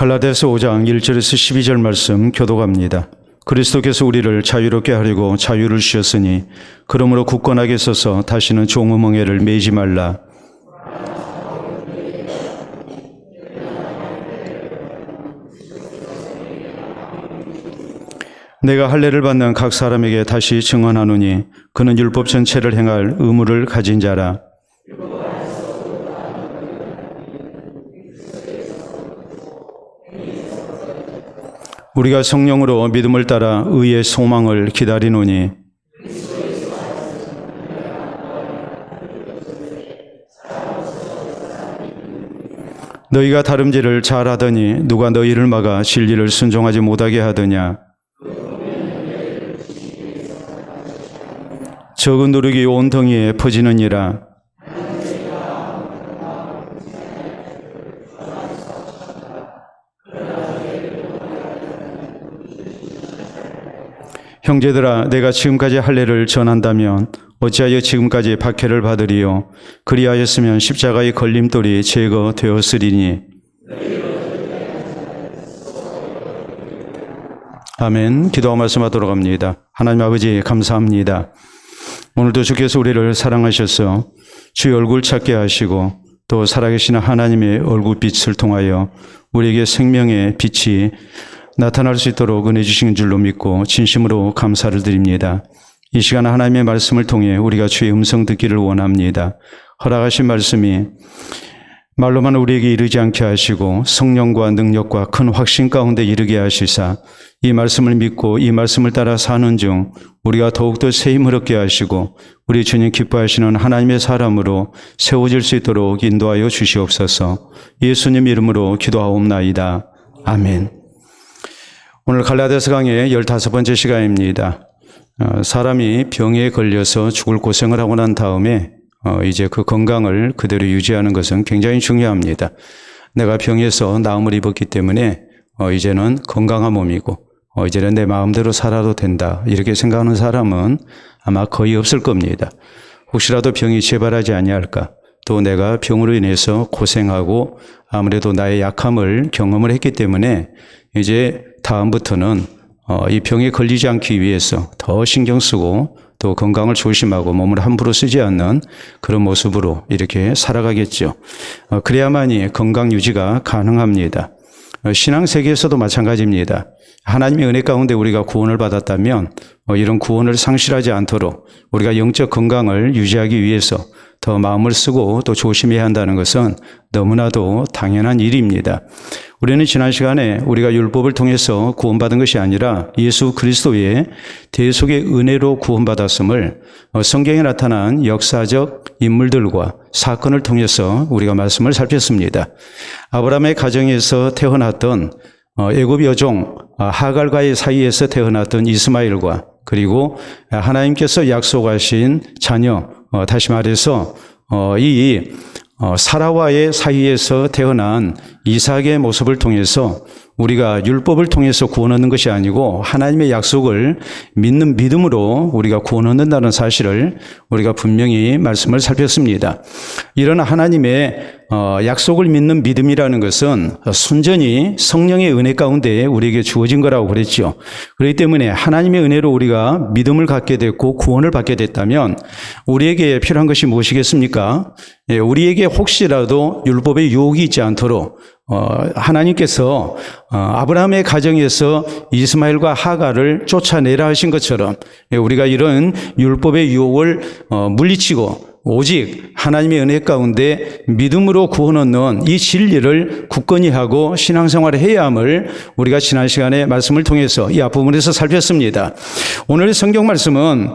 갈라디아서 5장 1절에서 12절 말씀 교독합니다. 그리스도께서 우리를 자유롭게 하려고 자유를 주셨으니 그러므로 굳건하게 서서 다시는 종의 멍에를 매지 말라. 내가 할례를 받는 각 사람에게 다시 증언하노니 그는 율법 전체를 행할 의무를 가진 자라. 우리가 성령으로 믿음을 따라 의의 소망을 기다리노니 너희가 다름질을 잘하더니 누가 너희를 막아 진리를 순종하지 못하게 하더냐. 적은 누룩이 온 덩이에 퍼지느니라. 형제들아, 내가 지금까지 할례를 전한다면 어찌하여 지금까지 박해를 받으리요? 그리하였으면 십자가의 걸림돌이 제거되었으리니. 아멘. 기도와 말씀하도록 합니다. 하나님 아버지 감사합니다. 오늘도 주께서 우리를 사랑하셔서 주의 얼굴 찾게 하시고 또 살아계신 하나님의 얼굴빛을 통하여 우리에게 생명의 빛이 나타날 수 있도록 은혜 주신 줄로 믿고 진심으로 감사를 드립니다. 이 시간 하나님의 말씀을 통해 우리가 주의 음성 듣기를 원합니다. 허락하신 말씀이 말로만 우리에게 이르지 않게 하시고 성령과 능력과 큰 확신 가운데 이르게 하시사 이 말씀을 믿고 이 말씀을 따라 사는 중 우리가 더욱더 새 힘을 얻게 하시고 우리 주님 기뻐하시는 하나님의 사람으로 세워질 수 있도록 인도하여 주시옵소서. 예수님 이름으로 기도하옵나이다. 아멘. 오늘 갈라디아서 강의 15번째 시간입니다. 사람이 병에 걸려서 죽을 고생을 하고 난 다음에 이제 그 건강을 그대로 유지하는 것은 굉장히 중요합니다. 내가 병에서 나음을 입었기 때문에 이제는 건강한 몸이고 이제는 내 마음대로 살아도 된다 이렇게 생각하는 사람은 아마 거의 없을 겁니다. 혹시라도 병이 재발하지 아니할까, 또 내가 병으로 인해서 고생하고 아무래도 나의 약함을 경험을 했기 때문에 이제 다음부터는 이 병에 걸리지 않기 위해서 더 신경 쓰고 또 건강을 조심하고 몸을 함부로 쓰지 않는 그런 모습으로 이렇게 살아가겠죠. 그래야만이 건강 유지가 가능합니다. 신앙 세계에서도 마찬가지입니다. 하나님의 은혜 가운데 우리가 구원을 받았다면 이런 구원을 상실하지 않도록 우리가 영적 건강을 유지하기 위해서 더 마음을 쓰고 또 조심해야 한다는 것은 너무나도 당연한 일입니다. 우리는 지난 시간에 우리가 율법을 통해서 구원받은 것이 아니라 예수 그리스도의 대속의 은혜로 구원받았음을 성경에 나타난 역사적 인물들과 사건을 통해서 우리가 말씀을 살폈습니다. 아브라함의 가정에서 태어났던 애굽 여종 하갈과의 사이에서 태어났던 이스마엘과 그리고 하나님께서 약속하신 자녀, 다시 말해서 사라와의 사이에서 태어난 이삭의 모습을 통해서 우리가 율법을 통해서 구원 얻는 것이 아니고 하나님의 약속을 믿는 믿음으로 우리가 구원 얻는다는 사실을 우리가 분명히 말씀을 살폈습니다. 이런 하나님의 약속을 믿는 믿음이라는 것은 순전히 성령의 은혜 가운데 우리에게 주어진 거라고 그랬죠. 그렇기 때문에 하나님의 은혜로 우리가 믿음을 갖게 됐고 구원을 받게 됐다면 우리에게 필요한 것이 무엇이겠습니까? 우리에게 혹시라도 율법의 유혹이 있지 않도록 하나님께서 아브라함의 가정에서 이스마엘과 하갈을 쫓아내라 하신 것처럼 우리가 이런 율법의 유혹을 물리치고 오직 하나님의 은혜 가운데 믿음으로 구원 얻는 이 진리를 굳건히 하고 신앙생활을 해야 함을 우리가 지난 시간에 말씀을 통해서 이 앞부분에서 살폈습니다. 오늘 성경 말씀은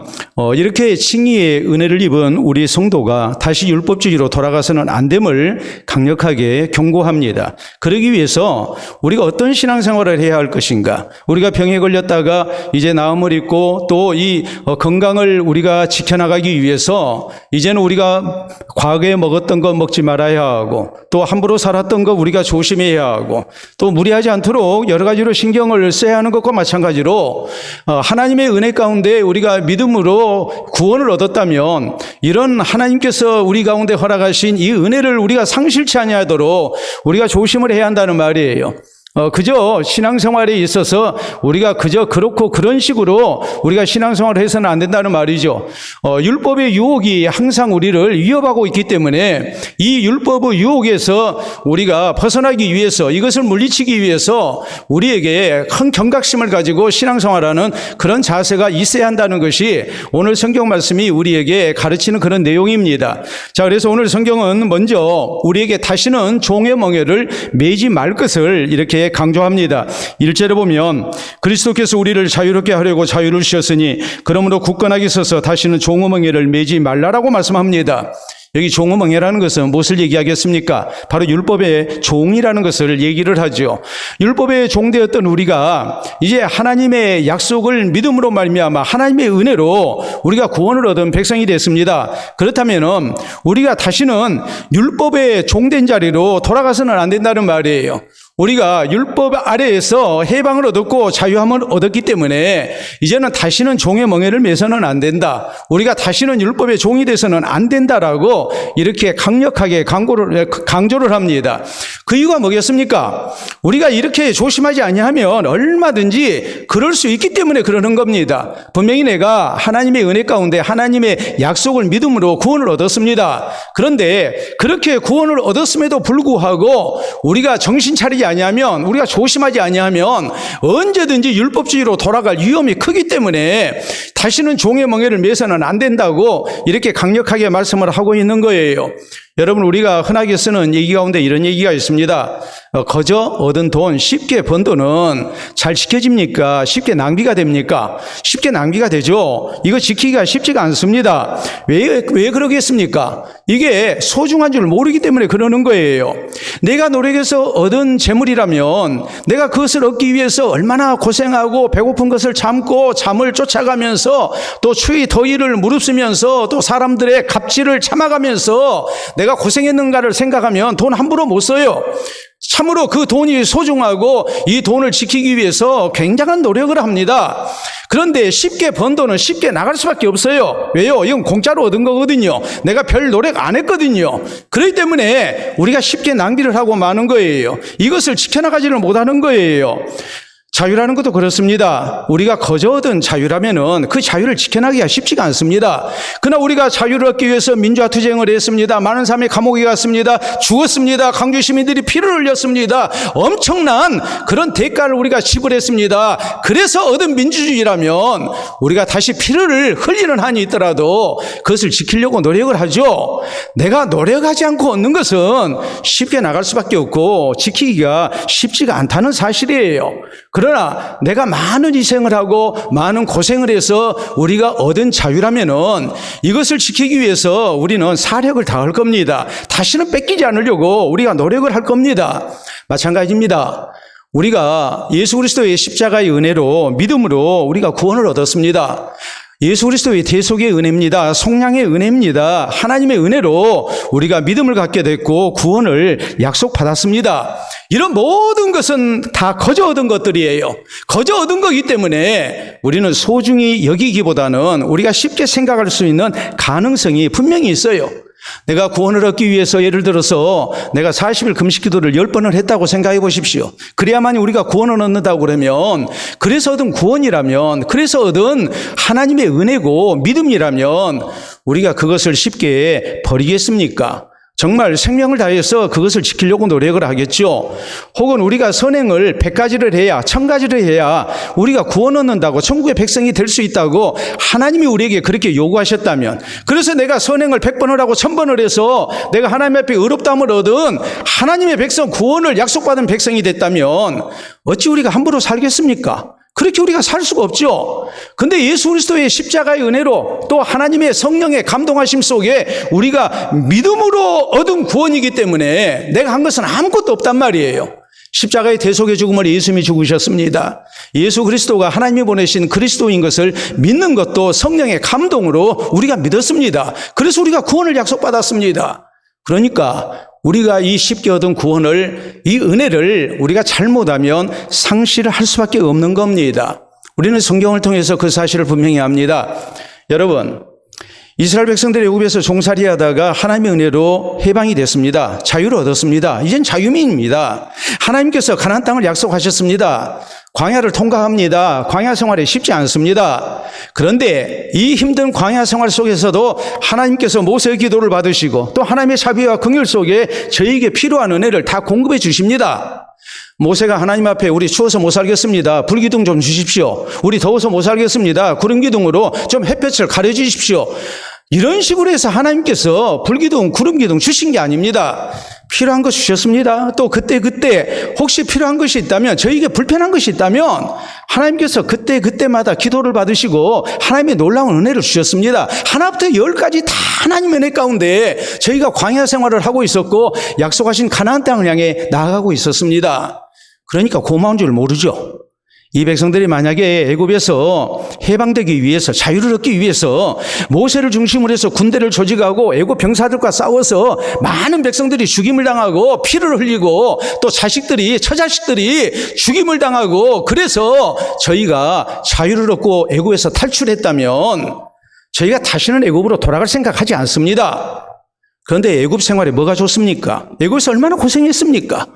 이렇게 칭의의 은혜를 입은 우리 성도가 다시 율법주의로 돌아가서는 안 됨을 강력하게 경고합니다. 그러기 위해서 우리가 어떤 신앙생활을 해야 할 것인가, 우리가 병에 걸렸다가 이제 나음을 입고 또 이 건강을 우리가 지켜나가기 위해서 이제는 우리가 과거에 먹었던 거 먹지 말아야 하고 또 함부로 살았던 거 우리가 조심해야 하고 또 무리하지 않도록 여러 가지로 신경을 써야 하는 것과 마찬가지로 하나님의 은혜 가운데 우리가 믿음으로 구원을 얻었다면 이런 하나님께서 우리 가운데 허락하신 이 은혜를 우리가 상실치 아니하도록 우리가 조심을 해야 한다는 말이에요. 그저 신앙생활에 있어서 우리가 그저 그렇고 그런 식으로 우리가 신앙생활을 해서는 안 된다는 말이죠. 율법의 유혹이 항상 우리를 위협하고 있기 때문에 이 율법의 유혹에서 우리가 벗어나기 위해서, 이것을 물리치기 위해서 우리에게 큰 경각심을 가지고 신앙생활하는 그런 자세가 있어야 한다는 것이 오늘 성경 말씀이 우리에게 가르치는 그런 내용입니다. 자, 그래서 오늘 성경은 먼저 우리에게 다시는 종의 멍에를 매지 말 것을 이렇게 강조합니다. 1절에 보면 그리스도께서 우리를 자유롭게 하려고 자유를 주셨으니 그러므로 굳건하게 서서 다시는 종의 멍에를 매지 말라라고 말씀합니다. 여기 종의 멍에라는 것은 무엇을 얘기하겠습니까? 바로 율법의 종이라는 것을 얘기를 하죠. 율법의 종되었던 우리가 이제 하나님의 약속을 믿음으로 말미암아 하나님의 은혜로 우리가 구원을 얻은 백성이 됐습니다. 그렇다면 우리가 다시는 율법의 종된 자리로 돌아가서는 안 된다는 말이에요. 우리가 율법 아래에서 해방을 얻었고 자유함을 얻었기 때문에 이제는 다시는 종의 멍에를 매서는 안 된다. 우리가 다시는 율법의 종이 돼서는 안 된다라고 이렇게 강력하게 강조를 합니다. 그 이유가 뭐겠습니까? 우리가 이렇게 조심하지 아니하면 얼마든지 그럴 수 있기 때문에 그러는 겁니다. 분명히 내가 하나님의 은혜 가운데 하나님의 약속을 믿음으로 구원을 얻었습니다. 그런데 그렇게 구원을 얻었음에도 불구하고 우리가 정신 차리지 아니하면, 우리가 조심하지 아니하면 언제든지 율법주의로 돌아갈 위험이 크기 때문에 다시는 종의 멍에를 매서는 안 된다고 이렇게 강력하게 말씀을 하고 있는 거예요. 여러분, 우리가 흔하게 쓰는 얘기 가운데 이런 얘기가 있습니다. 거저 얻은 돈, 쉽게 번 돈은 잘 지켜집니까? 쉽게 낭비가 됩니까? 쉽게 낭비가 되죠. 이거 지키기가 쉽지가 않습니다. 왜 그러겠습니까? 이게 소중한 줄 모르기 때문에 그러는 거예요. 내가 노력해서 얻은 재물이라면 내가 그것을 얻기 위해서 얼마나 고생하고 배고픈 것을 참고 잠을 쫓아가면서 또 추위 더위를 무릅쓰면서 또 사람들의 갑질을 참아가면서 내가 고생했는가를 생각하면 돈 함부로 못 써요. 참으로 그 돈이 소중하고 이 돈을 지키기 위해서 굉장한 노력을 합니다. 그런데 쉽게 번 돈은 쉽게 나갈 수밖에 없어요. 왜요? 이건 공짜로 얻은 거거든요. 내가 별 노력 안 했거든요. 그렇기 때문에 우리가 쉽게 낭비를 하고 마는 거예요. 이것을 지켜나가지를 못하는 거예요. 자유라는 것도 그렇습니다. 우리가 거저 얻은 자유라면은 그 자유를 지켜나기가 쉽지가 않습니다. 그러나 우리가 자유를 얻기 위해서 민주화 투쟁을 했습니다. 많은 사람이 감옥에 갔습니다. 죽었습니다. 강주 시민들이 피를 흘렸습니다. 엄청난 그런 대가를 우리가 지불했습니다. 그래서 얻은 민주주의라면 우리가 다시 피를 흘리는 한이 있더라도 그것을 지키려고 노력을 하죠. 내가 노력하지 않고 얻는 것은 쉽게 나갈 수밖에 없고 지키기가 쉽지가 않다는 사실이에요. 그러나 내가 많은 희생을 하고 많은 고생을 해서 우리가 얻은 자유라면은 이것을 지키기 위해서 우리는 사력을 다할 겁니다. 다시는 뺏기지 않으려고 우리가 노력을 할 겁니다. 마찬가지입니다. 우리가 예수 그리스도의 십자가의 은혜로 믿음으로 우리가 구원을 얻었습니다. 예수 그리스도의 대속의 은혜입니다. 속량의 은혜입니다. 하나님의 은혜로 우리가 믿음을 갖게 됐고 구원을 약속받았습니다. 이런 모든 것은 다 거저 얻은 것들이에요. 거저 얻은 거기 때문에 우리는 소중히 여기기보다는 우리가 쉽게 생각할 수 있는 가능성이 분명히 있어요. 내가 구원을 얻기 위해서 예를 들어서 내가 40일 금식기도를 10번을 했다고 생각해 보십시오. 그래야만 우리가 구원을 얻는다고 그러면, 그래서 얻은 구원이라면, 그래서 얻은 하나님의 은혜고 믿음이라면 우리가 그것을 쉽게 버리겠습니까? 정말 생명을 다해서 그것을 지키려고 노력을 하겠죠. 혹은 우리가 선행을 100가지를 해야 1000가지를 해야 우리가 구원 얻는다고 천국의 백성이 될 수 있다고 하나님이 우리에게 그렇게 요구하셨다면, 그래서 내가 선행을 100번을 하고 1000번을 해서 내가 하나님 앞에 의롭다함을 얻은 하나님의 백성, 구원을 약속받은 백성이 됐다면 어찌 우리가 함부로 살겠습니까? 그렇게 우리가 살 수가 없죠. 근데 예수 그리스도의 십자가의 은혜로 또 하나님의 성령의 감동하심 속에 우리가 믿음으로 얻은 구원이기 때문에 내가 한 것은 아무것도 없단 말이에요. 십자가의 대속의 죽음을 예수님이 죽으셨습니다. 예수 그리스도가 하나님이 보내신 그리스도인 것을 믿는 것도 성령의 감동으로 우리가 믿었습니다. 그래서 우리가 구원을 약속받았습니다. 그러니까 우리가 이 쉽게 얻은 구원을, 이 은혜를 우리가 잘못하면 상실을 할 수밖에 없는 겁니다. 우리는 성경을 통해서 그 사실을 분명히 압니다. 여러분, 이스라엘 백성들이 애굽에서 종살이 하다가 하나님의 은혜로 해방이 됐습니다. 자유를 얻었습니다. 이젠 자유민입니다. 하나님께서 가나안 땅을 약속하셨습니다. 광야를 통과합니다. 광야 생활이 쉽지 않습니다. 그런데 이 힘든 광야 생활 속에서도 하나님께서 모세의 기도를 받으시고 또 하나님의 자비와 긍휼 속에 저희에게 필요한 은혜를 다 공급해 주십니다. 모세가 하나님 앞에 우리 추워서 못 살겠습니다. 불기둥 좀 주십시오. 우리 더워서 못 살겠습니다. 구름기둥으로 좀 햇볕을 가려주십시오. 이런 식으로 해서 하나님께서 불기둥, 구름기둥 주신 게 아닙니다. 필요한 거 주셨습니다. 또 그때 혹시 필요한 것이 있다면, 저에게 불편한 것이 있다면 하나님께서 그때마다 기도를 받으시고 하나님의 놀라운 은혜를 주셨습니다. 하나부터 열까지 다 하나님의 은혜 가운데 저희가 광야 생활을 하고 있었고 약속하신 가나안 땅을 향해 나아가고 있었습니다. 그러니까 고마운 줄 모르죠. 이 백성들이 만약에 애굽에서 해방되기 위해서, 자유를 얻기 위해서 모세를 중심으로 해서 군대를 조직하고 애굽 병사들과 싸워서 많은 백성들이 죽임을 당하고 피를 흘리고 또 처자식들이 죽임을 당하고 그래서 저희가 자유를 얻고 애굽에서 탈출했다면 저희가 다시는 애굽으로 돌아갈 생각하지 않습니다. 그런데 애굽 생활에 뭐가 좋습니까? 애굽에서 얼마나 고생했습니까?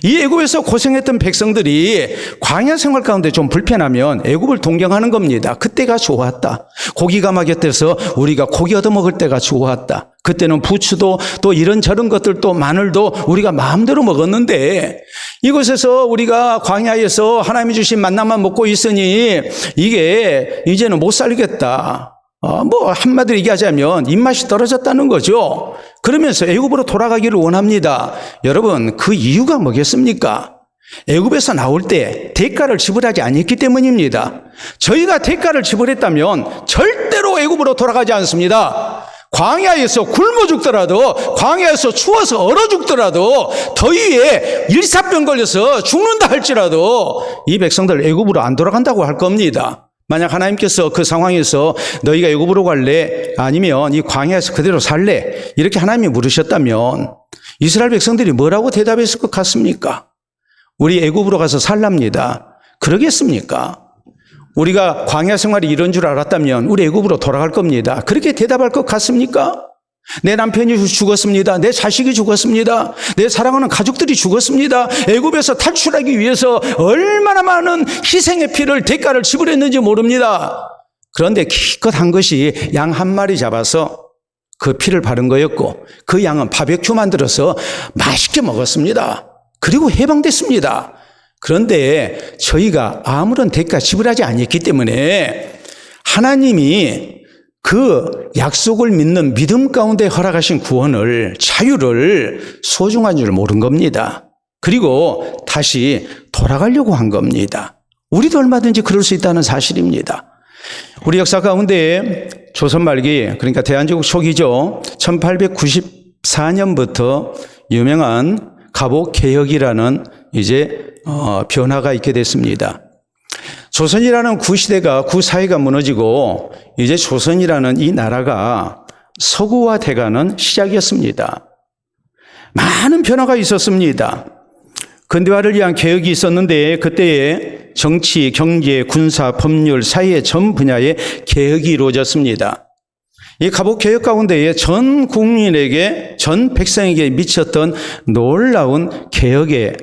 이 애굽에서 고생했던 백성들이 광야 생활 가운데 좀 불편하면 애굽을 동경하는 겁니다. 그때가 좋았다. 고기가 막혔대서 우리가 고기 얻어먹을 때가 좋았다. 그때는 부추도 또 이런저런 것들도 마늘도 우리가 마음대로 먹었는데 이곳에서 우리가 광야에서 하나님이 주신 만나만 먹고 있으니 이게 이제는 못 살겠다. 한마디로 얘기하자면 입맛이 떨어졌다는 거죠. 그러면서 애굽으로 돌아가기를 원합니다. 여러분, 그 이유가 뭐겠습니까? 애굽에서 나올 때 대가를 지불하지 않았기 때문입니다. 저희가 대가를 지불했다면 절대로 애굽으로 돌아가지 않습니다. 광야에서 굶어 죽더라도, 광야에서 추워서 얼어 죽더라도, 더위에 일사병 걸려서 죽는다 할지라도 이 백성들 애굽으로 안 돌아간다고 할 겁니다. 만약 하나님께서 그 상황에서 너희가 애굽으로 갈래? 아니면 이 광야에서 그대로 살래? 이렇게 하나님이 물으셨다면 이스라엘 백성들이 뭐라고 대답했을 것 같습니까? 우리 애굽으로 가서 살랍니다. 그러겠습니까? 우리가 광야 생활이 이런 줄 알았다면 우리 애굽으로 돌아갈 겁니다. 그렇게 대답할 것 같습니까? 내 남편이 죽었습니다. 내 자식이 죽었습니다. 내 사랑하는 가족들이 죽었습니다. 애굽에서 탈출하기 위해서 얼마나 많은 희생의 피를, 대가를 지불했는지 모릅니다. 그런데 기껏 한 것이 양 한 마리 잡아서 그 피를 바른 거였고 그 양은 바베큐 만들어서 맛있게 먹었습니다. 그리고 해방됐습니다. 그런데 저희가 아무런 대가 지불하지 않았기 때문에 하나님이 그 약속을 믿는 믿음 가운데 허락하신 구원을, 자유를 소중한 줄 모른 겁니다. 그리고 다시 돌아가려고 한 겁니다. 우리도 얼마든지 그럴 수 있다는 사실입니다. 우리 역사 가운데 조선 말기, 그러니까 대한제국 초기죠. 1894년부터 유명한 갑옥개혁이라는 변화가 있게 됐습니다. 조선이라는 구시대가, 구사회가 무너지고 이제 조선이라는 이 나라가 서구화돼가는 시작이었습니다. 많은 변화가 있었습니다. 근대화를 위한 개혁이 있었는데 그때에 정치, 경제, 군사, 법률, 사회 전 분야의 개혁이 이루어졌습니다. 이 갑옥개혁 가운데에 전 국민에게, 전 백성에게 미쳤던 놀라운 개혁의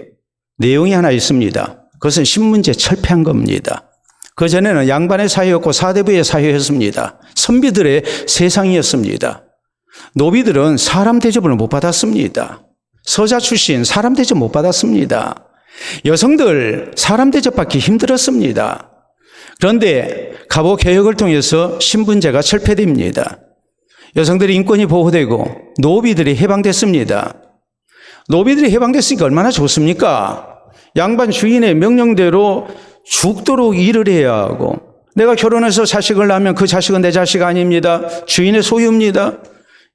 내용이 하나 있습니다. 그것은 신문제 철폐한 겁니다. 그전에는 양반의 사회였고 사대부의 사회였습니다. 선비들의 세상이었습니다. 노비들은 사람 대접을 못 받았습니다. 서자 출신 사람 대접 못 받았습니다. 여성들 사람 대접받기 힘들었습니다. 그런데 갑옥개혁을 통해서 신분제가 철폐됩니다. 여성들의 인권이 보호되고 노비들이 해방됐습니다. 노비들이 해방됐으니까 얼마나 좋습니까? 양반 주인의 명령대로 죽도록 일을 해야 하고, 내가 결혼해서 자식을 낳으면 그 자식은 내 자식 아닙니다. 주인의 소유입니다.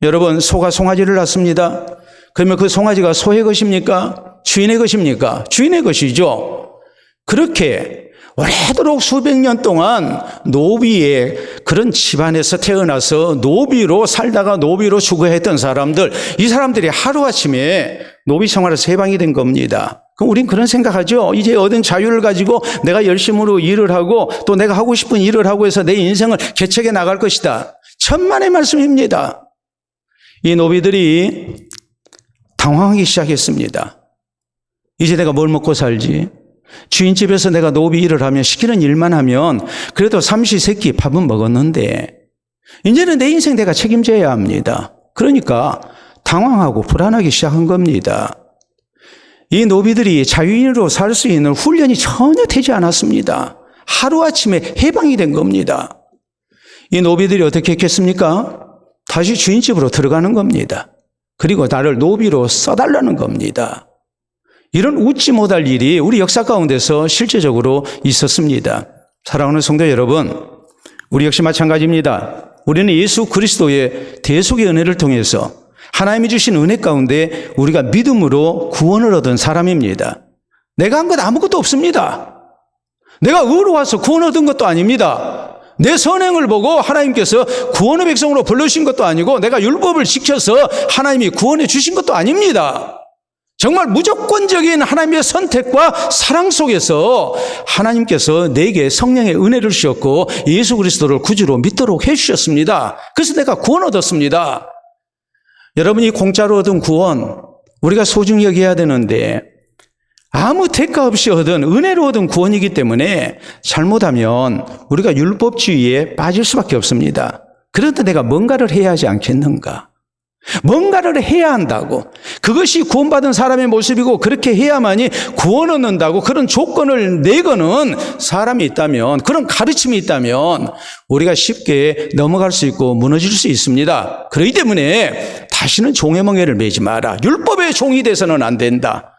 여러분, 소가 송아지를 낳습니다. 그러면 그 송아지가 소의 것입니까? 주인의 것입니까? 주인의 것이죠. 그렇게 오래도록 수백 년 동안 노비의 그런 집안에서 태어나서 노비로 살다가 노비로 죽어했던 사람들, 이 사람들이 하루아침에 노비 생활에서 해방이 된 겁니다. 그럼 우린 그런 생각하죠. 이제 얻은 자유를 가지고 내가 열심으로 일을 하고 또 내가 하고 싶은 일을 하고 해서 내 인생을 개척해 나갈 것이다. 천만의 말씀입니다. 이 노비들이 당황하기 시작했습니다. 이제 내가 뭘 먹고 살지? 주인 집에서 내가 노비 일을 하면 시키는 일만 하면 그래도 삼시세끼 밥은 먹었는데 이제는 내 인생 내가 책임져야 합니다. 그러니까 당황하고 불안하기 시작한 겁니다. 이 노비들이 자유인으로 살 수 있는 훈련이 전혀 되지 않았습니다. 하루아침에 해방이 된 겁니다. 이 노비들이 어떻게 했겠습니까? 다시 주인집으로 들어가는 겁니다. 그리고 나를 노비로 써달라는 겁니다. 이런 웃지 못할 일이 우리 역사 가운데서 실제적으로 있었습니다. 사랑하는 성도 여러분, 우리 역시 마찬가지입니다. 우리는 예수 그리스도의 대속의 은혜를 통해서 하나님이 주신 은혜 가운데 우리가 믿음으로 구원을 얻은 사람입니다. 내가 한 것 아무것도 없습니다. 내가 의로와서 구원 얻은 것도 아닙니다. 내 선행을 보고 하나님께서 구원의 백성으로 불러주신 것도 아니고 내가 율법을 지켜서 하나님이 구원해 주신 것도 아닙니다. 정말 무조건적인 하나님의 선택과 사랑 속에서 하나님께서 내게 성령의 은혜를 주셨고 예수 그리스도를 구주로 믿도록 해주셨습니다. 그래서 내가 구원 얻었습니다. 여러분이 공짜로 얻은 구원 우리가 소중히 여겨야 되는데 아무 대가 없이 얻은 은혜로 얻은 구원이기 때문에 잘못하면 우리가 율법주의에 빠질 수밖에 없습니다. 그런데 내가 뭔가를 해야 하지 않겠는가? 뭔가를 해야 한다고. 그것이 구원받은 사람의 모습이고 그렇게 해야만이 구원 얻는다고 그런 조건을 내거는 사람이 있다면, 그런 가르침이 있다면 우리가 쉽게 넘어갈 수 있고 무너질 수 있습니다. 그렇기 때문에 다시는 종의 멍에를 매지 마라. 율법의 종이 돼서는 안 된다.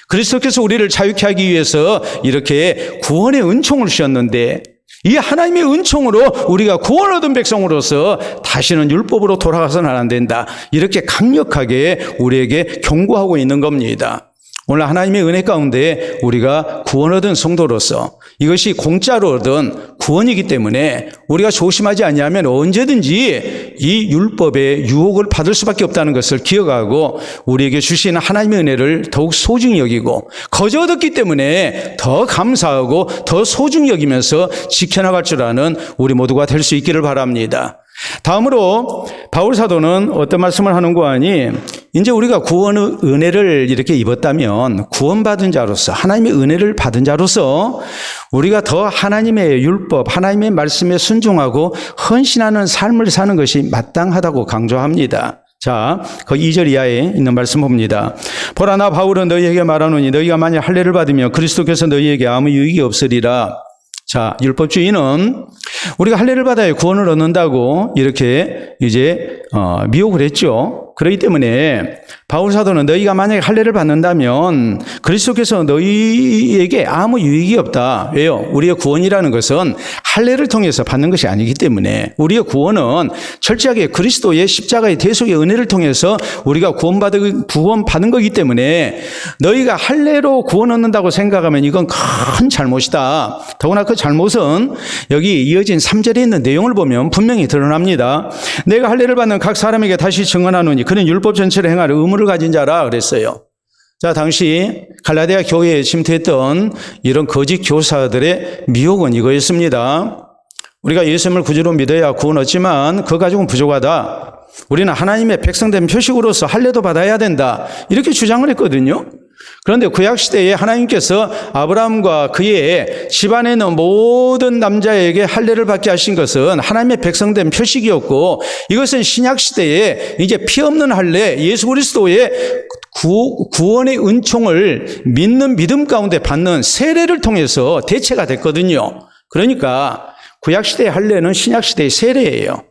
그리스도께서 우리를 자유케 하기 위해서 이렇게 구원의 은총을 주셨는데 이 하나님의 은총으로 우리가 구원 얻은 백성으로서 다시는 율법으로 돌아가서는 안 된다. 이렇게 강력하게 우리에게 경고하고 있는 겁니다. 오늘 하나님의 은혜 가운데 우리가 구원 얻은 성도로서 이것이 공짜로 얻은 구원이기 때문에 우리가 조심하지 않으면 언제든지 이 율법의 유혹을 받을 수밖에 없다는 것을 기억하고 우리에게 주시는 하나님의 은혜를 더욱 소중히 여기고 거저 얻었기 때문에 더 감사하고 더 소중히 여기면서 지켜나갈 줄 아는 우리 모두가 될 수 있기를 바랍니다. 다음으로 바울 사도는 어떤 말씀을 하는가 하니 이제 우리가 구원의 은혜를 이렇게 입었다면 구원받은 자로서 하나님의 은혜를 받은 자로서 우리가 더 하나님의 율법, 하나님의 말씀에 순종하고 헌신하는 삶을 사는 것이 마땅하다고 강조합니다. 자, 그 2절 이하에 있는 말씀 봅니다. 보라 나 바울은 너희에게 말하노니 너희가 만약 할례를 받으면 그리스도께서 너희에게 아무 유익이 없으리라. 자, 율법주의는 우리가 할례를 받아야 구원을 얻는다고 이렇게 이제 미혹을 했죠. 그렇기 때문에 바울 사도는 너희가 만약에 할례를 받는다면 그리스도께서 너희에게 아무 유익이 없다. 왜요? 우리의 구원이라는 것은 할례를 통해서 받는 것이 아니기 때문에 우리의 구원은 철저하게 그리스도의 십자가의 대속의 은혜를 통해서 우리가 구원받은 거기 때문에 너희가 할례로 구원 얻는다고 생각하면 이건 큰 잘못이다. 더구나 그 잘못은 여기 이어진 3절에 있는 내용을 보면 분명히 드러납니다. 내가 할례를 받는 각 사람에게 다시 증언하노니 그는 율법 전체를 행할 의무를 가진 자라 그랬어요. 자, 당시 갈라디아 교회에 침투했던 이런 거짓 교사들의 미혹은 이거였습니다. 우리가 예수님을 구주로 믿어야 구원 얻지만 그거 가지고는 부족하다. 우리는 하나님의 백성된 표식으로서 할례도 받아야 된다. 이렇게 주장을 했거든요. 그런데 구약시대에 하나님께서 아브라함과 그의 집안에 있는 모든 남자에게 할례를 받게 하신 것은 하나님의 백성된 표식이었고 이것은 신약시대에 이제 피 없는 할례, 예수 그리스도의 구원의 은총을 믿는 믿음 가운데 받는 세례를 통해서 대체가 됐거든요. 그러니까 구약시대의 할례는 신약시대의 세례예요.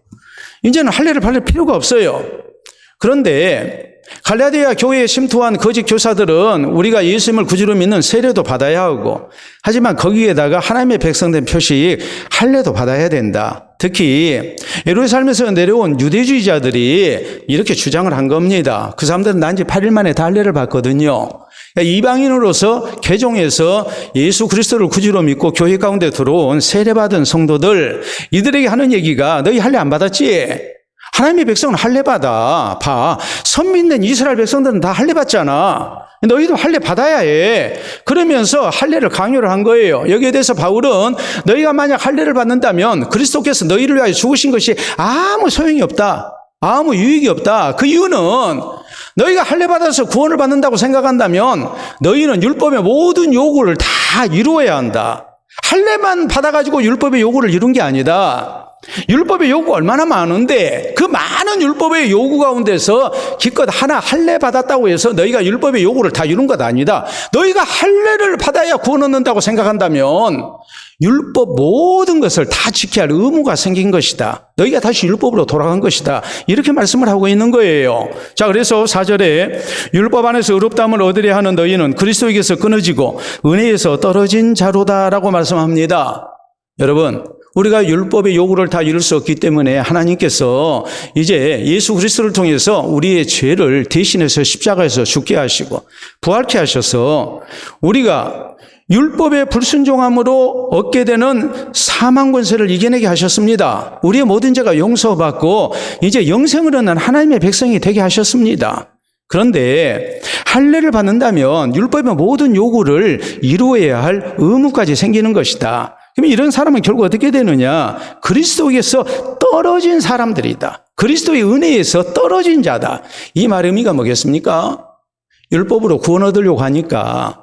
이제는 할례를 받을 필요가 없어요. 그런데 갈라디아 교회에 침투한 거짓 교사들은 우리가 예수님을 구주로 믿는 세례도 받아야 하고 하지만 거기에다가 하나님의 백성된 표식 할례도 받아야 된다. 특히 예루살렘에서 내려온 유대주의자들이 이렇게 주장을 한 겁니다. 그 사람들은 난 지 8일 만에 다 할례를 받거든요. 이방인으로서 개종해서 예수 그리스도를 구주로 믿고 교회 가운데 들어온 세례받은 성도들 이들에게 하는 얘기가 너희 할례 안 받았지? 하나님의 백성은 할례받아. 봐. 선 믿는 이스라엘 백성들은 다 할례받잖아. 너희도 할례 받아야 해. 그러면서 할례를 강요를 한 거예요. 여기에 대해서 바울은 너희가 만약 할례를 받는다면 그리스도께서 너희를 위하여 죽으신 것이 아무 소용이 없다. 아무 유익이 없다. 그 이유는 너희가 할례 받아서 구원을 받는다고 생각한다면 너희는 율법의 모든 요구를 다 이루어야 한다. 할례만 받아가지고 율법의 요구를 이룬 게 아니다. 율법의 요구가 얼마나 많은데 그 많은 율법의 요구 가운데서 기껏 하나 할례 받았다고 해서 너희가 율법의 요구를 다 이룬 것 아니다. 너희가 할례를 받아야 구원 얻는다고 생각한다면 율법 모든 것을 다 지켜야 할 의무가 생긴 것이다. 너희가 다시 율법으로 돌아간 것이다. 이렇게 말씀을 하고 있는 거예요. 자, 그래서 4절에 율법 안에서 의롭다함을 얻으려 하는 너희는 그리스도에게서 끊어지고 은혜에서 떨어진 자로다라고 말씀합니다. 여러분, 우리가 율법의 요구를 다 이룰 수 없기 때문에 하나님께서 이제 예수 그리스도를 통해서 우리의 죄를 대신해서 십자가에서 죽게 하시고 부활케 하셔서 우리가 율법의 불순종함으로 얻게 되는 사망 권세를 이겨내게 하셨습니다. 우리의 모든 죄가 용서받고 이제 영생을 얻는 하나님의 백성이 되게 하셨습니다. 그런데 할례를 받는다면 율법의 모든 요구를 이루어야 할 의무까지 생기는 것이다. 그럼 이런 사람은 결국 어떻게 되느냐? 그리스도에게서 떨어진 사람들이다. 그리스도의 은혜에서 떨어진 자다. 이 말 의미가 뭐겠습니까? 율법으로 구원 얻으려고 하니까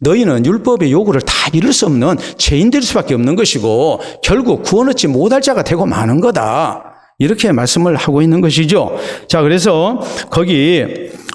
너희는 율법의 요구를 다 이룰 수 없는 죄인될 수밖에 없는 것이고 결국 구원 얻지 못할 자가 되고 마는 거다. 이렇게 말씀을 하고 있는 것이죠. 자, 그래서 거기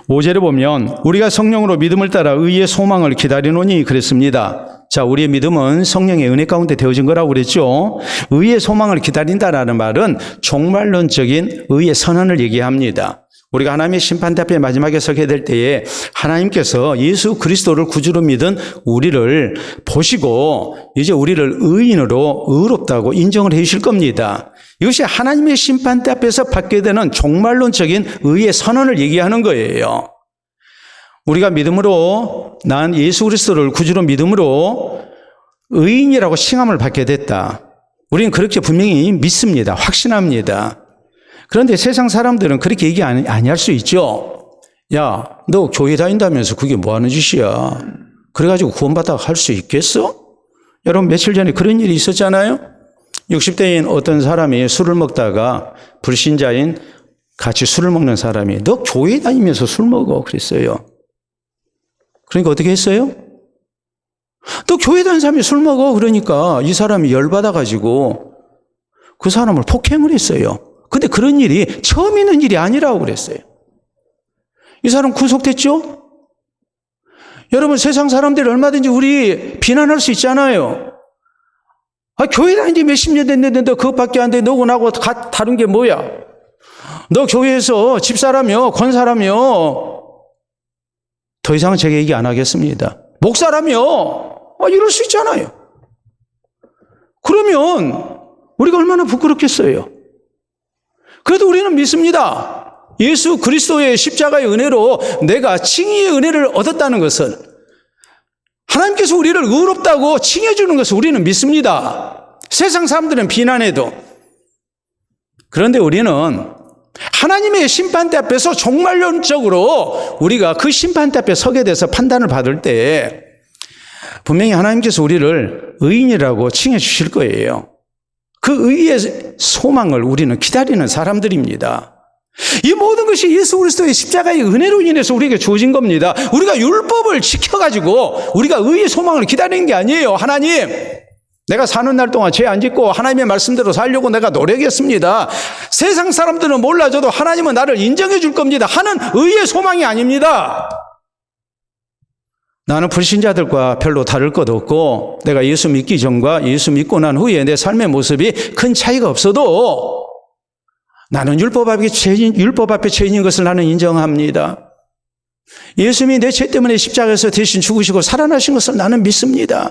5절에 보면 우리가 성령으로 믿음을 따라 의의 소망을 기다리노니 그랬습니다. 자, 우리의 믿음은 성령의 은혜 가운데 되어진 거라고 그랬죠. 의의 소망을 기다린다라는 말은 종말론적인 의의 선언을 얘기합니다. 우리가 하나님의 심판대 앞에 마지막에 서게 될 때에 하나님께서 예수 그리스도를 구주로 믿은 우리를 보시고 이제 우리를 의인으로 의롭다고 인정을 해 주실 겁니다. 이것이 하나님의 심판대 앞에서 받게 되는 종말론적인 의의 선언을 얘기하는 거예요. 우리가 믿음으로 난 예수 그리스도를 구주로 믿음으로 의인이라고 칭함을 받게 됐다. 우리는 그렇게 분명히 믿습니다. 확신합니다. 그런데 세상 사람들은 그렇게 얘기 아니할 수 있죠. 야, 너 교회 다닌다면서 그게 뭐 하는 짓이야. 그래가지고 구원받다가 할 수 있겠어? 여러분 며칠 전에 그런 일이 있었잖아요. 60대인 어떤 사람이 술을 먹다가 불신자인 같이 술을 먹는 사람이 너 교회 다니면서 술 먹어 그랬어요. 그러니까 어떻게 했어요? 또 교회 다니는 사람이 술 먹어 그러니까 이 사람이 열받아가지고 그 사람을 폭행을 했어요. 근데 그런 일이 처음 있는 일이 아니라고 그랬어요. 이 사람 구속됐죠? 여러분 세상 사람들이 얼마든지 우리 비난할 수 있잖아요. 아, 교회 다닌 지 몇십 년 됐는데 너 그것밖에 안 돼. 너고 나고 다른 게 뭐야? 너 교회에서 집사라며 권사라며 더 이상은 제가 얘기 안 하겠습니다. 목사라며 이럴 수 있잖아요. 그러면 우리가 얼마나 부끄럽겠어요. 그래도 우리는 믿습니다. 예수 그리스도의 십자가의 은혜로 내가 칭의의 은혜를 얻었다는 것은 하나님께서 우리를 의롭다고 칭해주는 것을 우리는 믿습니다. 세상 사람들은 비난해도. 그런데 우리는 하나님의 심판대 앞에서 종말론적으로 우리가 그 심판대 앞에 서게 돼서 판단을 받을 때 분명히 하나님께서 우리를 의인이라고 칭해 주실 거예요. 그 의의 소망을 우리는 기다리는 사람들입니다. 이 모든 것이 예수 그리스도의 십자가의 은혜로 인해서 우리에게 주어진 겁니다. 우리가 율법을 지켜가지고 우리가 의의 소망을 기다리는 게 아니에요. 하나님, 내가 사는 날 동안 죄 안 짓고 하나님의 말씀대로 살려고 내가 노력했습니다. 세상 사람들은 몰라줘도 하나님은 나를 인정해 줄 겁니다 하는 의의 소망이 아닙니다. 나는 불신자들과 별로 다를 것 없고 내가 예수 믿기 전과 예수 믿고 난 후에 내 삶의 모습이 큰 차이가 없어도 나는 율법 앞에 죄인인 것을 나는 인정합니다. 예수님이 내 죄 때문에 십자가에서 대신 죽으시고 살아나신 것을 나는 믿습니다.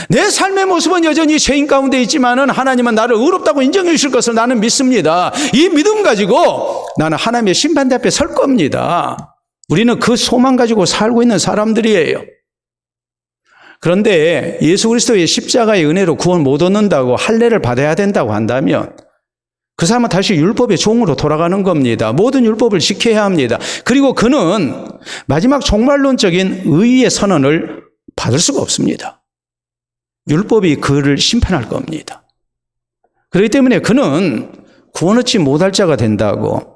내 삶의 모습은 여전히 죄인 가운데 있지만은 하나님은 나를 의롭다고 인정해 주실 것을 나는 믿습니다. 이 믿음 가지고 나는 하나님의 심판대 앞에 설 겁니다. 우리는 그 소망 가지고 살고 있는 사람들이에요. 그런데 예수 그리스도의 십자가의 은혜로 구원 못 얻는다고 할례를 받아야 된다고 한다면 그 사람은 다시 율법의 종으로 돌아가는 겁니다. 모든 율법을 지켜야 합니다. 그리고 그는 마지막 종말론적인 의의 선언을 받을 수가 없습니다. 율법이 그를 심판할 겁니다. 그렇기 때문에 그는 구원 얻지 못할 자가 된다고,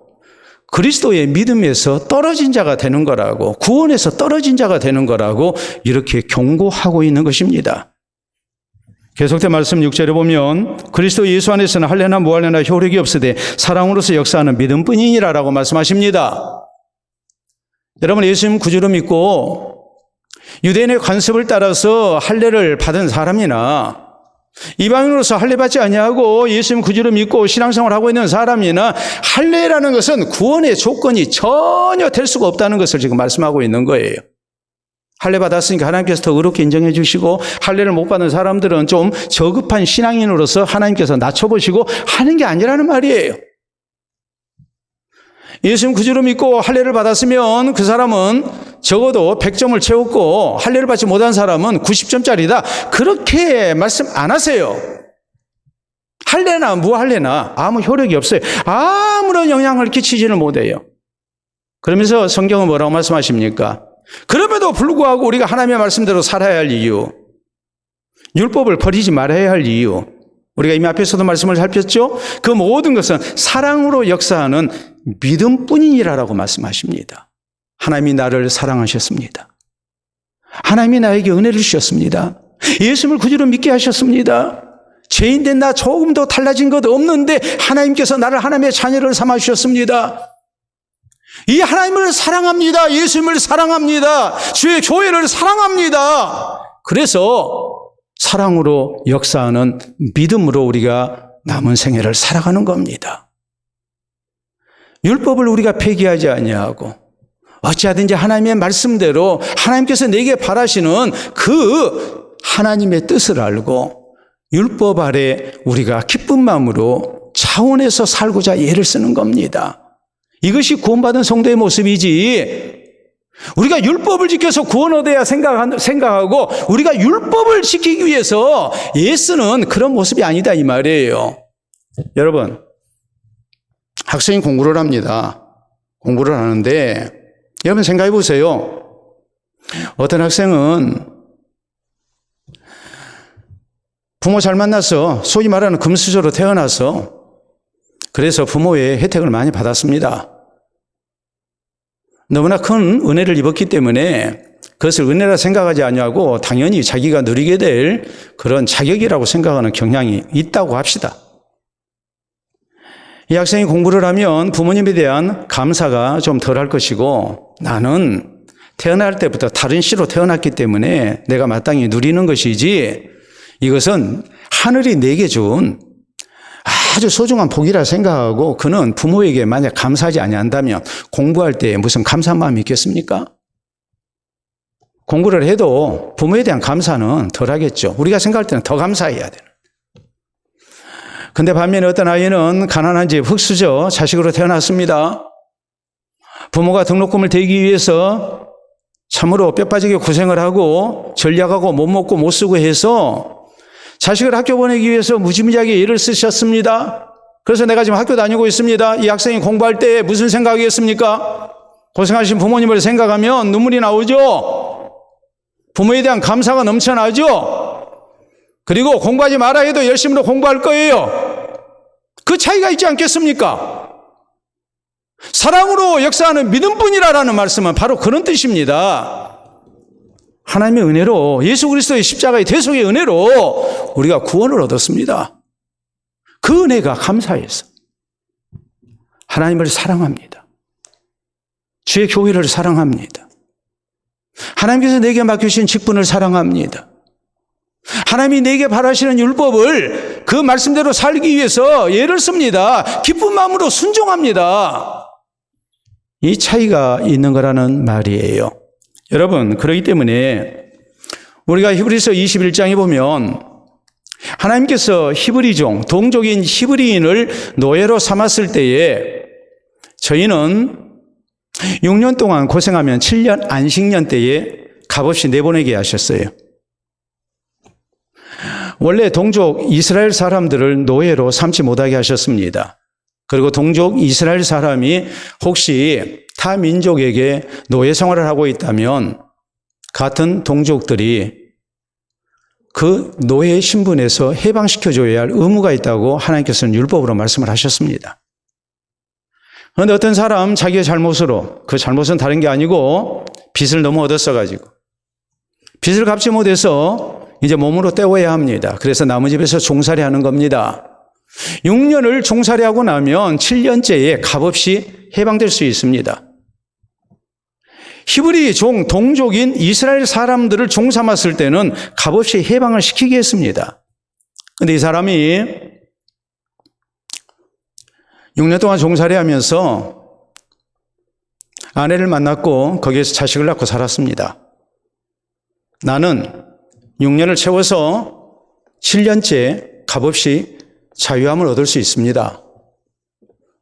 그리스도의 믿음에서 떨어진 자가 되는 거라고, 구원에서 떨어진 자가 되는 거라고 이렇게 경고하고 있는 것입니다. 계속된 말씀 6절에 보면 그리스도 예수 안에서는 할례나 무할례나 효력이 없으되 사랑으로서 역사하는 믿음뿐이니라라고 말씀하십니다. 여러분, 예수님 구주로 믿고 유대인의 관습을 따라서 할례를 받은 사람이나 이방인으로서 할례 받지 아니하고 예수님 구주로 믿고 신앙생활을 하고 있는 사람이나 할례라는 것은 구원의 조건이 전혀 될 수가 없다는 것을 지금 말씀하고 있는 거예요. 할례 받았으니까 하나님께서 더 의롭게 인정해 주시고, 할례를 못 받은 사람들은 좀 저급한 신앙인으로서 하나님께서 낮춰보시고 하는 게 아니라는 말이에요. 예수님 구주로 믿고 할례를 받았으면 그 사람은 적어도 100점을 채웠고, 할례를 받지 못한 사람은 90점짜리다. 그렇게 말씀 안 하세요. 할례나 무할례나 아무 효력이 없어요. 아무런 영향을 끼치지는 못해요. 그러면서 성경은 뭐라고 말씀하십니까? 그럼에도 불구하고 우리가 하나님의 말씀대로 살아야 할 이유, 율법을 버리지 말아야 할 이유, 우리가 이미 앞에서도 말씀을 살폈죠? 그 모든 것은 사랑으로 역사하는 믿음뿐이니라라고 말씀하십니다. 하나님이 나를 사랑하셨습니다. 하나님이 나에게 은혜를 주셨습니다. 예수님을 구주로 믿게 하셨습니다. 죄인된 나 조금도 달라진 것 없는데 하나님께서 나를 하나님의 자녀를 삼아 주셨습니다. 이 하나님을 사랑합니다. 예수님을 사랑합니다. 주의 교회를 사랑합니다. 그래서 사랑으로 역사하는 믿음으로 우리가 남은 생애를 살아가는 겁니다. 율법을 우리가 폐기하지 아니하고 어찌하든지 하나님의 말씀대로 하나님께서 내게 바라시는 그 하나님의 뜻을 알고 율법 아래 우리가 기쁜 마음으로 차원에서 살고자 애를 쓰는 겁니다. 이것이 구원받은 성도의 모습이지, 우리가 율법을 지켜서 구원 얻어야 생각하고 우리가 율법을 지키기 위해서 애쓰는 그런 모습이 아니다 이 말이에요. 여러분, 학생이 공부를 합니다. 공부를 하는데 여러분 생각해 보세요. 어떤 학생은 부모 잘 만나서 소위 말하는 금수저로 태어나서 그래서 부모의 혜택을 많이 받았습니다. 너무나 큰 은혜를 입었기 때문에 그것을 은혜라 생각하지 아니하고 당연히 자기가 누리게 될 그런 자격이라고 생각하는 경향이 있다고 합시다. 이 학생이 공부를 하면 부모님에 대한 감사가 좀 덜할 것이고, 나는 태어날 때부터 다른 씨로 태어났기 때문에 내가 마땅히 누리는 것이지 이것은 하늘이 내게 준 아주 소중한 복이라 생각하고, 그는 부모에게 만약 감사하지 아니한다면 공부할 때 무슨 감사한 마음이 있겠습니까? 공부를 해도 부모에 대한 감사는 덜 하겠죠. 우리가 생각할 때는 더 감사해야 되는. 근데 반면에 어떤 아이는 가난한 집 흙수저 자식으로 태어났습니다. 부모가 등록금을 대기 위해서 참으로 뼈빠지게 고생을 하고 전략하고 못 먹고 못 쓰고 해서 자식을 학교 보내기 위해서 무지무지하게 애를 쓰셨습니다. 그래서 내가 지금 학교 다니고 있습니다. 이 학생이 공부할 때 무슨 생각이겠습니까? 고생하신 부모님을 생각하면 눈물이 나오죠. 부모에 대한 감사가 넘쳐나죠. 그리고 공부하지 마라 해도 열심히 공부할 거예요. 그 차이가 있지 않겠습니까? 사랑으로 역사하는 믿음뿐이라라는 말씀은 바로 그런 뜻입니다. 하나님의 은혜로, 예수 그리스도의 십자가의 대속의 은혜로 우리가 구원을 얻었습니다. 그 은혜가 감사해서 하나님을 사랑합니다. 주의 교회를 사랑합니다. 하나님께서 내게 맡기신 직분을 사랑합니다. 하나님이 내게 바라시는 율법을 그 말씀대로 살기 위해서 애를 씁니다. 기쁜 마음으로 순종합니다. 이 차이가 있는 거라는 말이에요. 여러분, 그렇기 때문에 우리가 히브리서 21장에 보면 하나님께서 히브리종, 동족인 히브리인을 노예로 삼았을 때에 저희는 6년 동안 고생하면 7년 안식년 때에 값없이 내보내게 하셨어요. 원래 동족 이스라엘 사람들을 노예로 삼지 못하게 하셨습니다. 그리고 동족 이스라엘 사람이 혹시 타 민족에게 노예 생활을 하고 있다면 같은 동족들이 그 노예 신분에서 해방시켜줘야 할 의무가 있다고 하나님께서는 율법으로 말씀을 하셨습니다. 그런데 어떤 사람 자기의 잘못으로, 그 잘못은 다른 게 아니고 빚을 너무 얻었어가지고 빚을 갚지 못해서 이제 몸으로 때워야 합니다. 그래서 남의 집에서 종살이 하는 겁니다. 6년을 종살이 하고 나면 7년째에 값없이 해방될 수 있습니다. 히브리 동족인 이스라엘 사람들을 종 삼았을 때는 값없이 해방을 시키게 했습니다. 그런데 이 사람이 6년 동안 종살이 하면서 아내를 만났고 거기에서 자식을 낳고 살았습니다. 나는 6년을 채워서 7년째 값없이 자유함을 얻을 수 있습니다.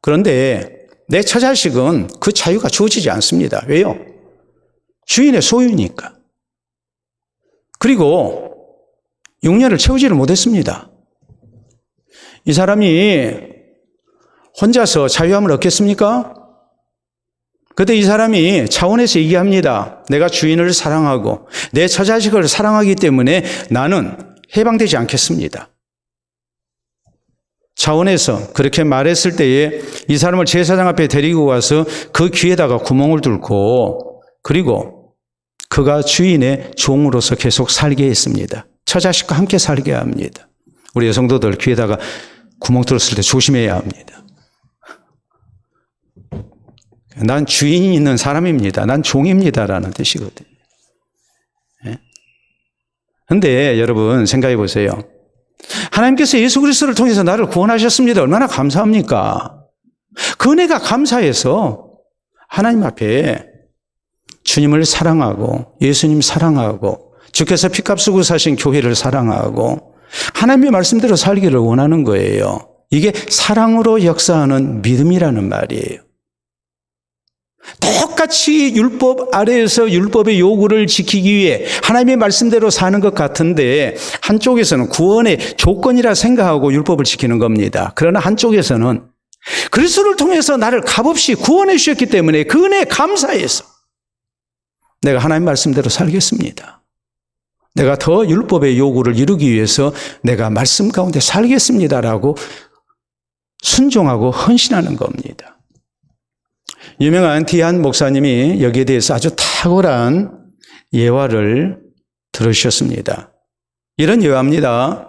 그런데 내 처자식은 그 자유가 주어지지 않습니다. 왜요? 주인의 소유니까. 그리고 6년을 채우지를 못했습니다. 이 사람이 혼자서 자유함을 얻겠습니까? 그때 이 사람이 차원에서 얘기합니다. 내가 주인을 사랑하고 내 처자식을 사랑하기 때문에 나는 해방되지 않겠습니다. 차원에서 그렇게 말했을 때에 이 사람을 제사장 앞에 데리고 가서 그 귀에다가 구멍을 뚫고 그리고 그가 주인의 종으로서 계속 살게 했습니다. 처자식과 함께 살게 합니다. 우리 여성도들 귀에다가 구멍 뚫었을 때 조심해야 합니다. 난 주인이 있는 사람입니다. 난 종입니다라는 뜻이거든요. 그런데 여러분 생각해 보세요. 하나님께서 예수 그리스도를 통해서 나를 구원하셨습니다. 얼마나 감사합니까? 그 은혜가 감사해서 하나님 앞에 주님을 사랑하고 예수님 사랑하고 주께서 피값 쓰고 사신 교회를 사랑하고 하나님의 말씀대로 살기를 원하는 거예요. 이게 사랑으로 역사하는 믿음이라는 말이에요. 똑같이 율법 아래에서 율법의 요구를 지키기 위해 하나님의 말씀대로 사는 것 같은데 한쪽에서는 구원의 조건이라 생각하고 율법을 지키는 겁니다. 그러나 한쪽에서는 그리스도를 통해서 나를 값없이 구원해 주셨기 때문에 그 은혜에 감사해서 내가 하나님 말씀대로 살겠습니다. 내가 더 율법의 요구를 이루기 위해서 내가 말씀 가운데 살겠습니다라고 순종하고 헌신하는 겁니다. 유명한 디안 목사님이 여기에 대해서 아주 탁월한 예화를 들으셨습니다. 이런 예화입니다.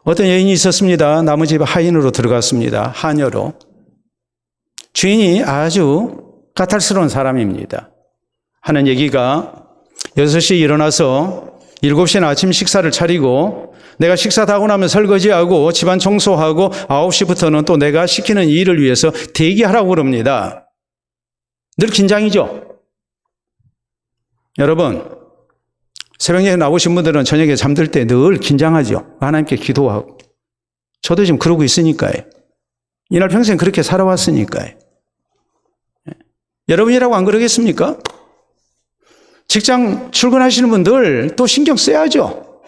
어떤 여인이 있었습니다. 남의 집 하인으로 들어갔습니다. 하녀로. 주인이 아주 까탈스러운 사람입니다. 하는 얘기가 6시에 일어나서 7시에는 아침 식사를 차리고 내가 식사 다 하고 나면 설거지하고 집안 청소하고 9시부터는 또 내가 시키는 일을 위해서 대기하라고 그럽니다. 늘 긴장이죠. 여러분 새벽에 나오신 분들은 저녁에 잠들 때 늘 긴장하죠. 하나님께 기도하고. 저도 지금 그러고 있으니까요. 이날 평생 그렇게 살아왔으니까요. 여러분이라고 안 그러겠습니까? 직장 출근하시는 분들 또 신경 써야죠.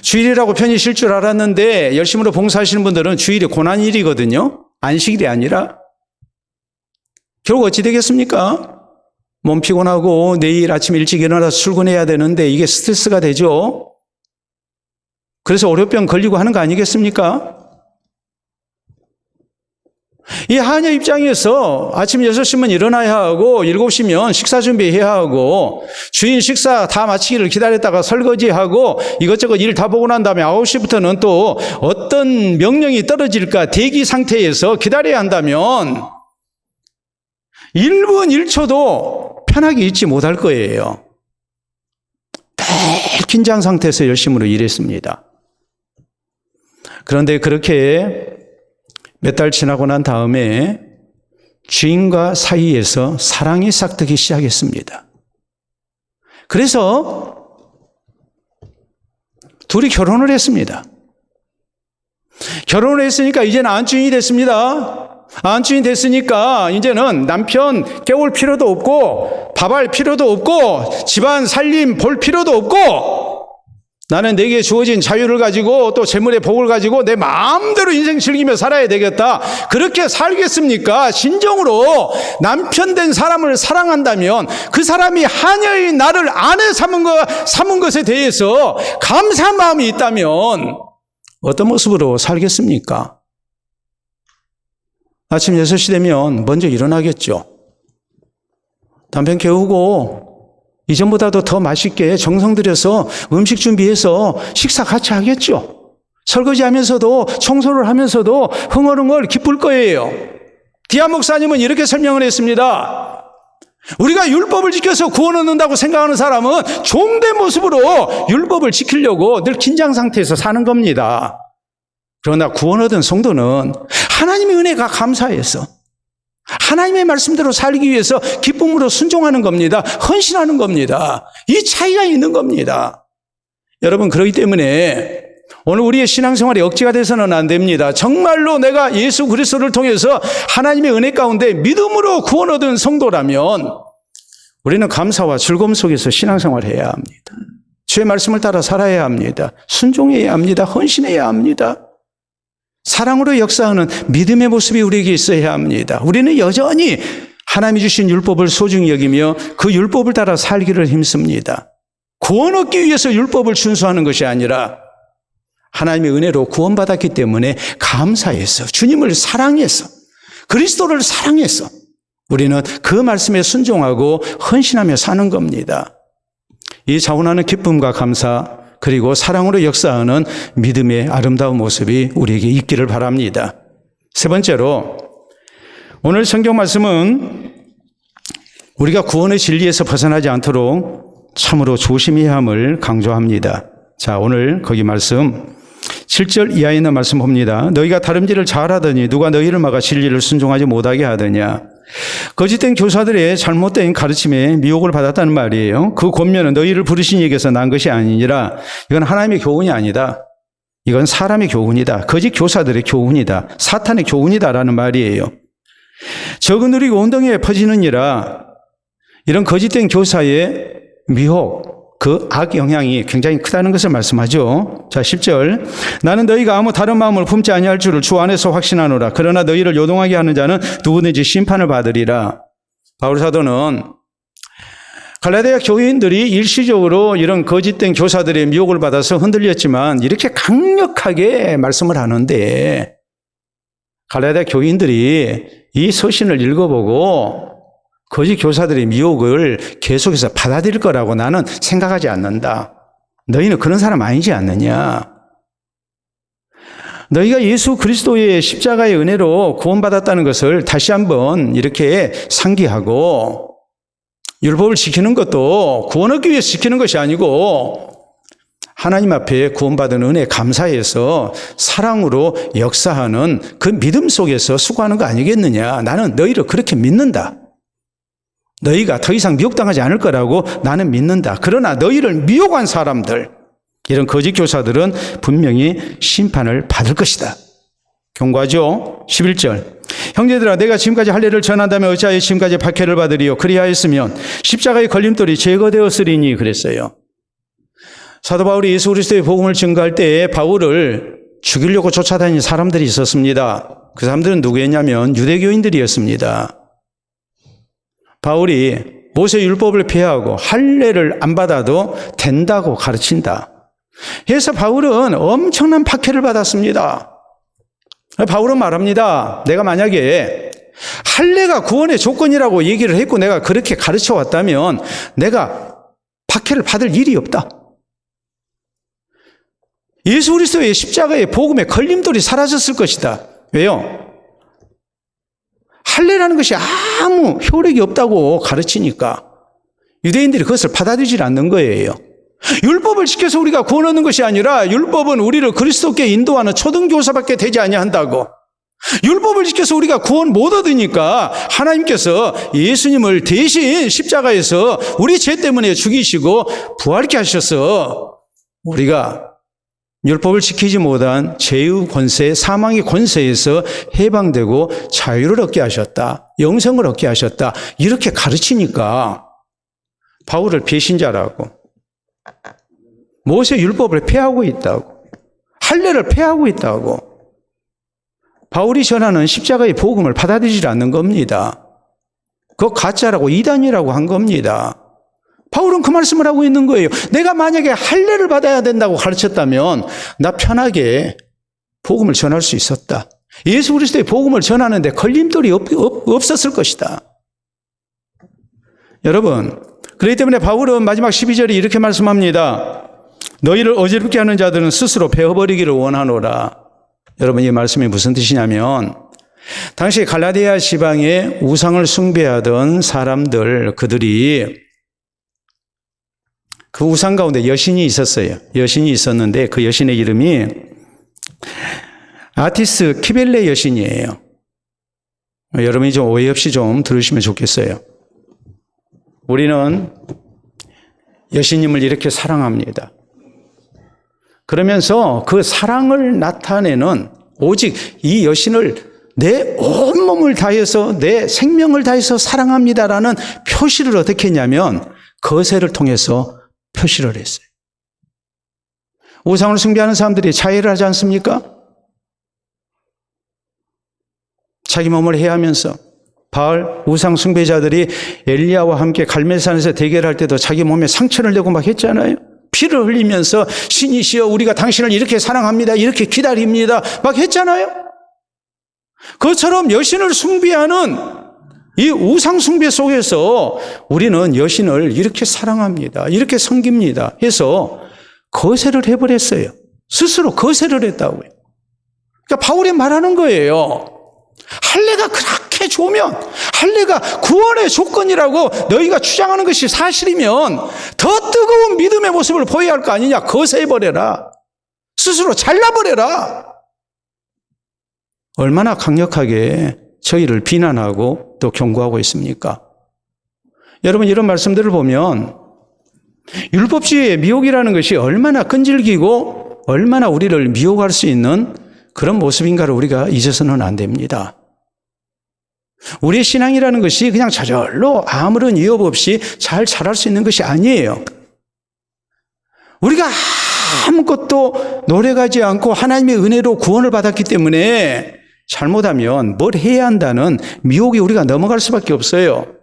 주일이라고 편히 쉴 줄 알았는데 열심으로 봉사하시는 분들은 주일이 고난일이거든요. 안식일이 아니라. 결국 어찌 되겠습니까? 몸 피곤하고 내일 아침 일찍 일어나서 출근해야 되는데 이게 스트레스가 되죠. 그래서 월요병 걸리고 하는 거 아니겠습니까? 이 하녀 입장에서 아침 6시면 일어나야 하고 7시면 식사 준비해야 하고 주인 식사 다 마치기를 기다렸다가 설거지하고 이것저것 일 다 보고 난 다음에 9시부터는 또 어떤 명령이 떨어질까 대기 상태에서 기다려야 한다면 1분 1초도 편하게 있지 못할 거예요. 매일 긴장 상태에서 열심으로 일했습니다. 그런데 그렇게 몇 달 지나고 난 다음에 주인과 사이에서 사랑이 싹트기 시작했습니다. 그래서 둘이 결혼을 했습니다. 결혼을 했으니까 이제는 안주인이 됐습니다. 안주인이 됐으니까 이제는 남편 깨울 필요도 없고 밥할 필요도 없고 집안 살림 볼 필요도 없고 나는 내게 주어진 자유를 가지고 또 재물의 복을 가지고 내 마음대로 인생 즐기며 살아야 되겠다. 그렇게 살겠습니까? 진정으로 남편 된 사람을 사랑한다면 그 사람이 하녀의 나를 아내 삼은 것에 대해서 감사한 마음이 있다면 어떤 모습으로 살겠습니까? 아침 6시 되면 먼저 일어나겠죠. 남편 깨우고 이전보다도 더 맛있게 정성 들여서 음식 준비해서 식사 같이 하겠죠. 설거지하면서도 청소를 하면서도 흥얼흥얼 기쁠 거예요. 디안 목사님은 이렇게 설명을 했습니다. 우리가 율법을 지켜서 구원 얻는다고 생각하는 사람은 종된 모습으로 율법을 지키려고 늘 긴장 상태에서 사는 겁니다. 그러나 구원 얻은 성도는 하나님의 은혜가 감사해서 하나님의 말씀대로 살기 위해서 기쁨으로 순종하는 겁니다. 헌신하는 겁니다. 이 차이가 있는 겁니다. 여러분, 그렇기 때문에 오늘 우리의 신앙생활이 억지가 돼서는 안 됩니다. 정말로 내가 예수 그리스도를 통해서 하나님의 은혜 가운데 믿음으로 구원 얻은 성도라면 우리는 감사와 즐거움 속에서 신앙생활을 해야 합니다. 주의 말씀을 따라 살아야 합니다. 순종해야 합니다. 헌신해야 합니다. 사랑으로 역사하는 믿음의 모습이 우리에게 있어야 합니다. 우리는 여전히 하나님이 주신 율법을 소중히 여기며 그 율법을 따라 살기를 힘씁니다. 구원 얻기 위해서 율법을 준수하는 것이 아니라 하나님의 은혜로 구원받았기 때문에 감사해서 주님을 사랑해서 그리스도를 사랑해서 우리는 그 말씀에 순종하고 헌신하며 사는 겁니다. 이 자원하는 기쁨과 감사 그리고 사랑으로 역사하는 믿음의 아름다운 모습이 우리에게 있기를 바랍니다. 세 번째로 오늘 성경 말씀은 우리가 구원의 진리에서 벗어나지 않도록 참으로 조심해야 함을 강조합니다. 자, 오늘 거기 말씀 7절 이하에 있는 말씀 봅니다. 너희가 다름질을 잘하더니 누가 너희를 막아 진리를 순종하지 못하게 하더냐. 거짓된 교사들의 잘못된 가르침에 미혹을 받았다는 말이에요. 그 권면은 너희를 부르신 이에게서 난 것이 아니니라. 이건 하나님의 교훈이 아니다. 이건 사람의 교훈이다. 거짓 교사들의 교훈이다. 사탄의 교훈이다라는 말이에요. 적은 누리고 온덩이에 퍼지느니라. 이런 거짓된 교사의 미혹, 그 악 영향이 굉장히 크다는 것을 말씀하죠. 자, 10절. 나는 너희가 아무 다른 마음을 품지 아니할 줄을 주 안에서 확신하노라. 그러나 너희를 요동하게 하는 자는 누구든지 심판을 받으리라. 바울 사도는 갈라디아 교인들이 일시적으로 이런 거짓된 교사들의 미혹을 받아서 흔들렸지만 이렇게 강력하게 말씀을 하는데 갈라디아 교인들이 이 서신을 읽어보고 거짓 교사들의 미혹을 계속해서 받아들일 거라고 나는 생각하지 않는다. 너희는 그런 사람 아니지 않느냐. 너희가 예수 그리스도의 십자가의 은혜로 구원받았다는 것을 다시 한번 이렇게 상기하고 율법을 지키는 것도 구원 얻기 위해서 지키는 것이 아니고 하나님 앞에 구원받은 은혜에 감사해서 사랑으로 역사하는 그 믿음 속에서 수고하는 거 아니겠느냐. 나는 너희를 그렇게 믿는다. 너희가 더 이상 미혹당하지 않을 거라고 나는 믿는다. 그러나 너희를 미혹한 사람들, 이런 거짓 교사들은 분명히 심판을 받을 것이다. 경고하죠. 11절. 형제들아, 내가 지금까지 할례를 전한다면 어찌하여 지금까지 박해를 받으리요. 그리하였으면 십자가의 걸림돌이 제거되었으리니 그랬어요. 사도 바울이 예수 그리스도의 복음을 증거할 때 바울을 죽이려고 쫓아다니는 사람들이 있었습니다. 그 사람들은 누구였냐면 유대교인들이었습니다. 바울이 모세 율법을 폐하고 할례를 안 받아도 된다고 가르친다. 그래서 바울은 엄청난 박해를 받았습니다. 바울은 말합니다. 내가 만약에 할례가 구원의 조건이라고 얘기를 했고 내가 그렇게 가르쳐 왔다면 내가 박해를 받을 일이 없다. 예수 그리스도의 십자가의 복음의 걸림돌이 사라졌을 것이다. 왜요? 할례라는 것이 아무 효력이 없다고 가르치니까 유대인들이 그것을 받아들이지 않는 거예요. 율법을 지켜서 우리가 구원 얻는 것이 아니라 율법은 우리를 그리스도께 인도하는 초등교사밖에 되지 아니한다고. 율법을 지켜서 우리가 구원 못 얻으니까 하나님께서 예수님을 대신 십자가에서 우리 죄 때문에 죽이시고 부활케 하셔서 우리가 율법을 지키지 못한 죄의 권세, 사망의 권세에서 해방되고 자유를 얻게 하셨다. 영생을 얻게 하셨다. 이렇게 가르치니까 바울을 배신자라고 모세 율법을 폐하고 있다고. 할례를 폐하고 있다고. 바울이 전하는 십자가의 복음을 받아들이지 않는 겁니다. 그거 가짜라고 이단이라고 한 겁니다. 바울은 그 말씀을 하고 있는 거예요. 내가 만약에 할례를 받아야 된다고 가르쳤다면 나 편하게 복음을 전할 수 있었다. 예수 그리스도의 복음을 전하는데 걸림돌이 없었을 것이다. 여러분, 그렇기 때문에 바울은 마지막 12절에 이렇게 말씀합니다. 너희를 어지럽게 하는 자들은 스스로 베어버리기를 원하노라. 여러분, 이 말씀이 무슨 뜻이냐면 당시 갈라디아 지방에 우상을 숭배하던 사람들, 그들이 그 우상 가운데 여신이 있었어요. 여신이 있었는데 그 여신의 이름이 아티스 키벨레 여신이에요. 여러분이 좀 오해 없이 좀 들으시면 좋겠어요. 우리는 여신님을 이렇게 사랑합니다. 그러면서 그 사랑을 나타내는 오직 이 여신을 내 온몸을 다해서 내 생명을 다해서 사랑합니다라는 표시를 어떻게 했냐면 거세를 통해서 표시를 했어요. 우상을 숭배하는 사람들이 자해를 하지 않습니까? 자기 몸을 해하면서 바알 우상 숭배자들이 엘리야와 함께 갈멜산에서 대결할 때도 자기 몸에 상처를 내고 막 했잖아요. 피를 흘리면서 신이시여 우리가 당신을 이렇게 사랑합니다. 이렇게 기다립니다. 막 했잖아요. 그것처럼 여신을 숭배하는 이 우상 숭배 속에서 우리는 여신을 이렇게 사랑합니다. 이렇게 섬깁니다. 해서 거세를 해버렸어요. 스스로 거세를 했다고요. 그러니까 바울이 말하는 거예요. 할례가 그렇게 좋으면, 할례가 구원의 조건이라고 너희가 주장하는 것이 사실이면 더 뜨거운 믿음의 모습을 보여야 할 거 아니냐. 거세해버려라. 스스로 잘라버려라. 얼마나 강력하게 저희를 비난하고 또 경고하고 있습니까? 여러분, 이런 말씀들을 보면 율법주의의 미혹이라는 것이 얼마나 끈질기고 얼마나 우리를 미혹할 수 있는 그런 모습인가를 우리가 잊어서는 안 됩니다. 우리의 신앙이라는 것이 그냥 저절로 아무런 위협 없이 잘 자랄 수 있는 것이 아니에요. 우리가 아무것도 노력하지 않고 하나님의 은혜로 구원을 받았기 때문에 잘못하면 뭘 해야 한다는 미혹이 우리가 넘어갈 수밖에 없어요.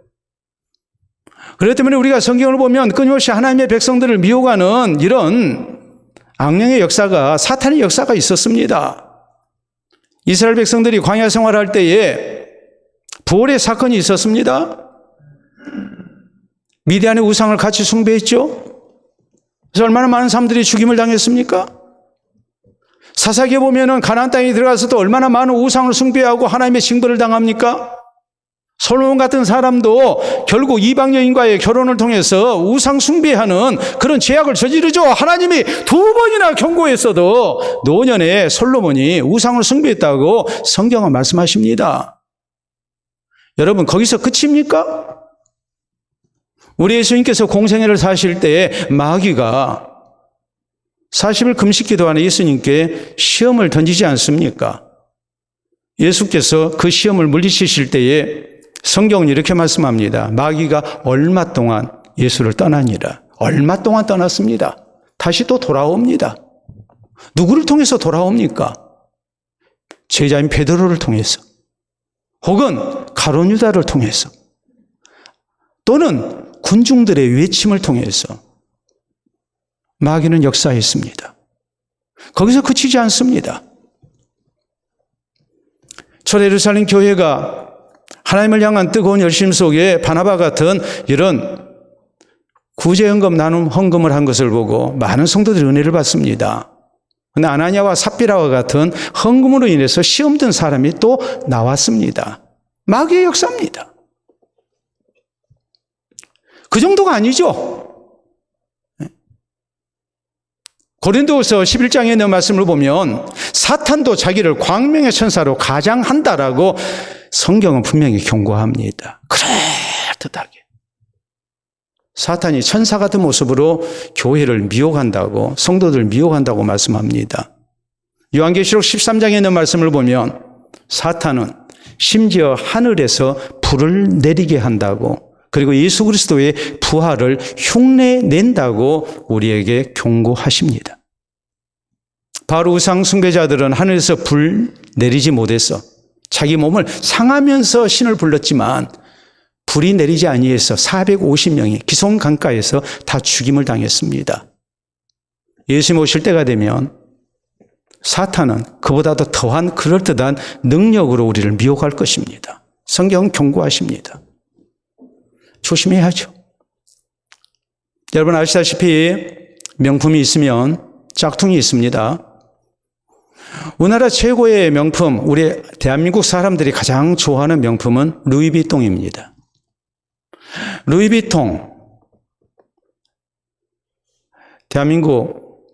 그렇기 때문에 우리가 성경을 보면 끊임없이 하나님의 백성들을 미혹하는 이런 악령의 역사가, 사탄의 역사가 있었습니다. 이스라엘 백성들이 광야 생활할 때에 부활의 사건이 있었습니다. 미디안의 우상을 같이 숭배했죠. 그래서 얼마나 많은 사람들이 죽임을 당했습니까? 사사기에 보면은 가나안 땅에 들어가서도 얼마나 많은 우상을 숭배하고 하나님의 징벌을 당합니까? 솔로몬 같은 사람도 결국 이방 여인과의 결혼을 통해서 우상 숭배하는 그런 죄악을 저지르죠. 하나님이 2번이나 경고했어도 노년에 솔로몬이 우상을 숭배했다고 성경은 말씀하십니다. 여러분, 거기서 끝입니까? 우리 예수님께서 공생애를 사실 때 마귀가 40일 금식 기도하는 예수님께 시험을 던지지 않습니까? 예수께서 그 시험을 물리치실 때에 성경은 이렇게 말씀합니다. 마귀가 얼마 동안 예수를 떠나니라. 얼마 동안 떠났습니다. 다시 또 돌아옵니다. 누구를 통해서 돌아옵니까? 제자인 베드로를 통해서, 혹은 가룟 유다를 통해서, 또는 군중들의 외침을 통해서 마귀는 역사했습니다. 거기서 그치지 않습니다. 초대예루살렘 교회가 하나님을 향한 뜨거운 열심 속에 바나바 같은 이런 구제헌금 나눔 헌금을 한 것을 보고 많은 성도들이 은혜를 받습니다. 그런데 아나니아와 삽비라와 같은 헌금으로 인해서 시험 든 사람이 또 나왔습니다. 마귀의 역사입니다. 그 정도가 아니죠. 고린도후서 11장에 있는 말씀을 보면 사탄도 자기를 광명의 천사로 가장한다라고 성경은 분명히 경고합니다. 그럴듯하게. 사탄이 천사 같은 모습으로 교회를 미혹한다고, 성도들을 미혹한다고 말씀합니다. 요한계시록 13장에 있는 말씀을 보면 사탄은 심지어 하늘에서 불을 내리게 한다고, 그리고 예수 그리스도의 부활을 흉내낸다고 우리에게 경고하십니다. 바로 우상 숭배자들은 하늘에서 불 내리지 못했어. 자기 몸을 상하면서 신을 불렀지만 불이 내리지 아니해서 450명이 기손 강가에서 다 죽임을 당했습니다. 예수님 오실 때가 되면 사탄은 그보다도 더한 그럴듯한 능력으로 우리를 미혹할 것입니다. 성경은 경고하십니다. 조심해야죠. 여러분 아시다시피 명품이 있으면 짝퉁이 있습니다. 우리나라 최고의 명품, 우리 대한민국 사람들이 가장 좋아하는 명품은 루이비통입니다. 루이비통. 대한민국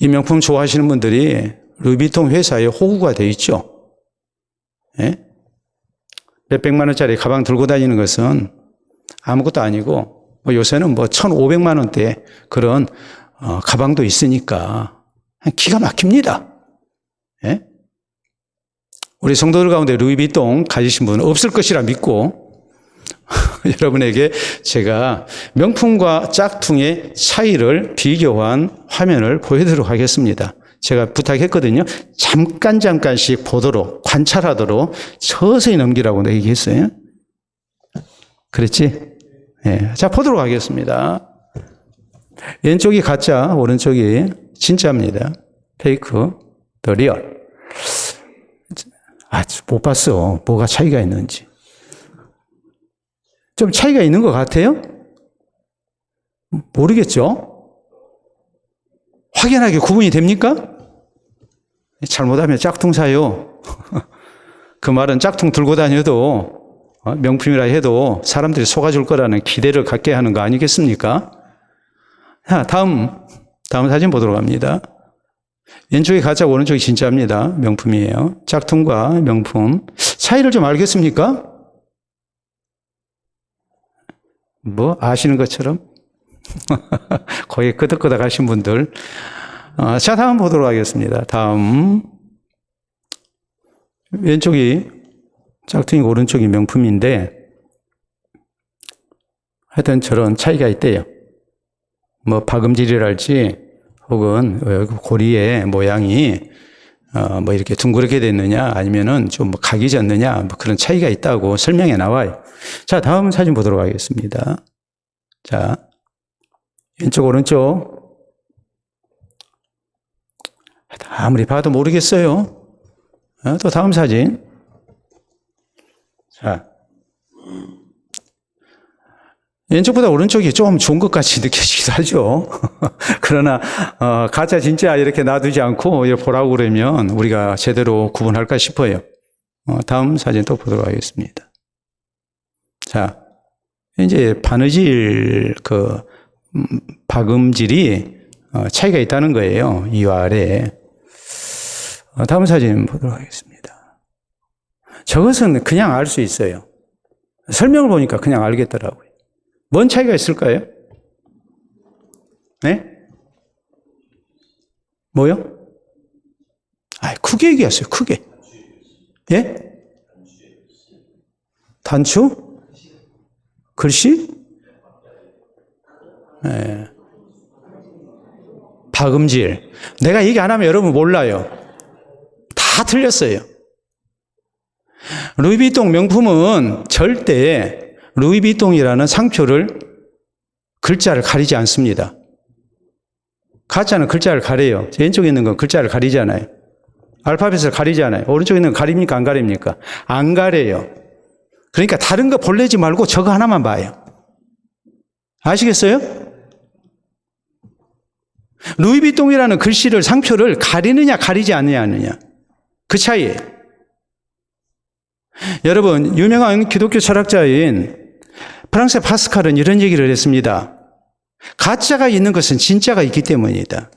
이 명품 좋아하시는 분들이 루이비통 회사에 호구가 되어 있죠. 예? 몇백만 원짜리 가방 들고 다니는 것은 아무것도 아니고 요새는 1,500만 원대 그런 가방도 있으니까 기가 막힙니다. 예? 우리 성도들 가운데 루이비통 가지신 분은 없을 것이라 믿고 여러분에게 제가 명품과 짝퉁의 차이를 비교한 화면을 보여드리도록 하겠습니다. 제가 부탁했거든요. 잠깐씩 보도록, 관찰하도록 서서히 넘기라고 내가 얘기했어요. 그랬지? 예. 자, 보도록 하겠습니다. 왼쪽이 가짜, 오른쪽이 진짜입니다. 페이크, 더 리얼. 못 봤어. 뭐가 차이가 있는지. 좀 차이가 있는 것 같아요? 모르겠죠? 확연하게 구분이 됩니까? 잘못하면 짝퉁 사요. 그 말은 짝퉁 들고 다녀도 명품이라 해도 사람들이 속아줄 거라는 기대를 갖게 하는 거 아니겠습니까? 자, 다음 사진 보도록 합니다. 왼쪽이 가짜, 오른쪽이 진짜입니다. 명품이에요. 짝퉁과 명품. 차이를 좀 알겠습니까? 아시는 것처럼? 거의 끄덕끄덕 하신 분들. 자, 다음 보도록 하겠습니다. 다음. 왼쪽이 짝퉁이고 오른쪽이 명품인데, 하여튼 저런 차이가 있대요. 박음질이랄지, 혹은 고리의 모양이 이렇게 둥그렇게 됐느냐, 아니면은 좀 각이 졌느냐, 그런 차이가 있다고 설명에 나와요. 자, 다음 사진 보도록 하겠습니다. 자, 왼쪽, 오른쪽. 아무리 봐도 모르겠어요. 또 다음 사진. 자, 왼쪽보다 오른쪽이 좀 좋은 것 같이 느껴지기도 하죠. 그러나 가짜 진짜 이렇게 놔두지 않고 보라고 그러면 우리가 제대로 구분할까 싶어요. 다음 사진 또 보도록 하겠습니다. 자, 이제 바느질 박음질이 차이가 있다는 거예요. 이와 아래. 다음 사진 보도록 하겠습니다. 저것은 그냥 알 수 있어요. 설명을 보니까 그냥 알겠더라고요. 뭔 차이가 있을까요? 네? 뭐요? 크게 얘기하세요. 크게. 예? 단추? 글씨? 예. 박음질. 내가 얘기 안 하면 여러분 몰라요. 다 틀렸어요. 루이비통 명품은 절대 루이비통이라는 상표를 글자를 가리지 않습니다. 가짜는 글자를 가려요. 왼쪽에 있는 건 글자를 가리잖아요. 알파벳을 가리잖아요. 오른쪽에 있는 건 가립니까? 안 가립니까? 안 가려요. 그러니까 다른 거 볼래지 말고 저거 하나만 봐요. 아시겠어요? 루이비통이라는 글씨를, 상표를 가리느냐 가리지 않느냐 그 차이예요. 여러분, 유명한 기독교 철학자인 프랑스의 파스칼은 이런 얘기를 했습니다. 가짜가 있는 것은 진짜가 있기 때문이다.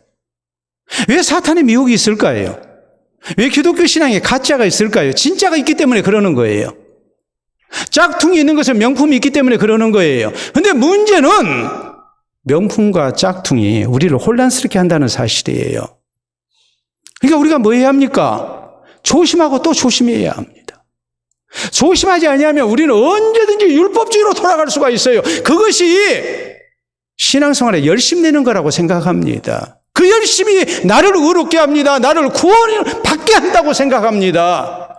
왜 사탄의 미혹이 있을까요? 왜 기독교 신앙에 가짜가 있을까요? 진짜가 있기 때문에 그러는 거예요. 짝퉁이 있는 것은 명품이 있기 때문에 그러는 거예요. 근데 문제는 명품과 짝퉁이 우리를 혼란스럽게 한다는 사실이에요. 그러니까 우리가 뭐 해야 합니까? 조심하고 또 조심해야 합니다. 조심하지 아니하면 우리는 언제든지 율법주의로 돌아갈 수가 있어요. 그것이 신앙생활에 열심 내는 거라고 생각합니다. 그 열심이 나를 의롭게 합니다. 나를 구원받게 한다고 생각합니다.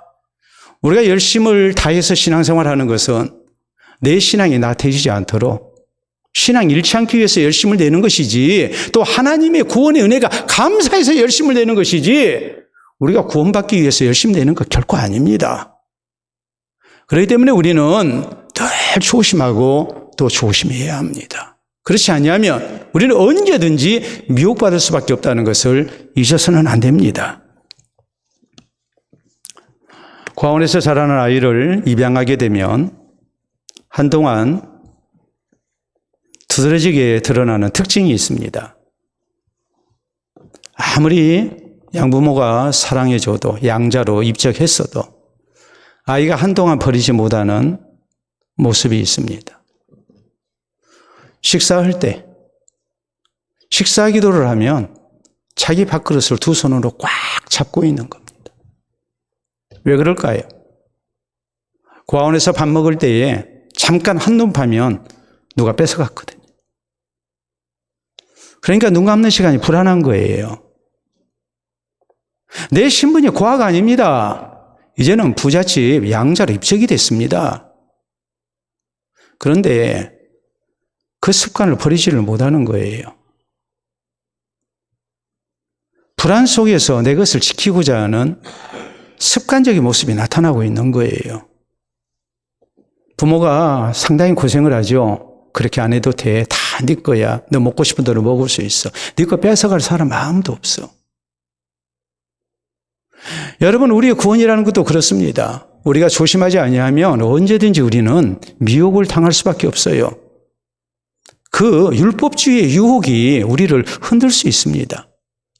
우리가 열심을 다해서 신앙생활하는 것은 내 신앙이 나태해지지 않도록 신앙 잃지 않기 위해서 열심을 내는 것이지, 또 하나님의 구원의 은혜가 감사해서 열심을 내는 것이지, 우리가 구원받기 위해서 열심히 내는 것 결코 아닙니다. 그렇기 때문에 우리는 늘 조심하고 또 조심해야 합니다. 그렇지 않으면 우리는 언제든지 미혹받을 수밖에 없다는 것을 잊어서는 안 됩니다. 과원에서 자라는 아이를 입양하게 되면 한동안 두드러지게 드러나는 특징이 있습니다. 아무리 양부모가 사랑해줘도, 양자로 입적했어도 아이가 한동안 버리지 못하는 모습이 있습니다. 식사할 때, 식사 기도를 하면 자기 밥그릇을 두 손으로 꽉 잡고 있는 겁니다. 왜 그럴까요? 과원에서 밥 먹을 때에 잠깐 한눈 파면 누가 뺏어갔거든요. 그러니까 눈 감는 시간이 불안한 거예요. 내 신분이 고아가 아닙니다. 이제는 부잣집 양자로 입적이 됐습니다. 그런데 그 습관을 버리지를 못하는 거예요. 불안 속에서 내 것을 지키고자 하는 습관적인 모습이 나타나고 있는 거예요. 부모가 상당히 고생을 하죠. 그렇게 안 해도 돼. 다 네 거야. 너 먹고 싶은 대로 먹을 수 있어. 네 거 뺏어갈 사람 아무도 없어. 여러분, 우리의 구원이라는 것도 그렇습니다. 우리가 조심하지 아니하면 언제든지 우리는 미혹을 당할 수밖에 없어요. 그 율법주의의 유혹이 우리를 흔들 수 있습니다.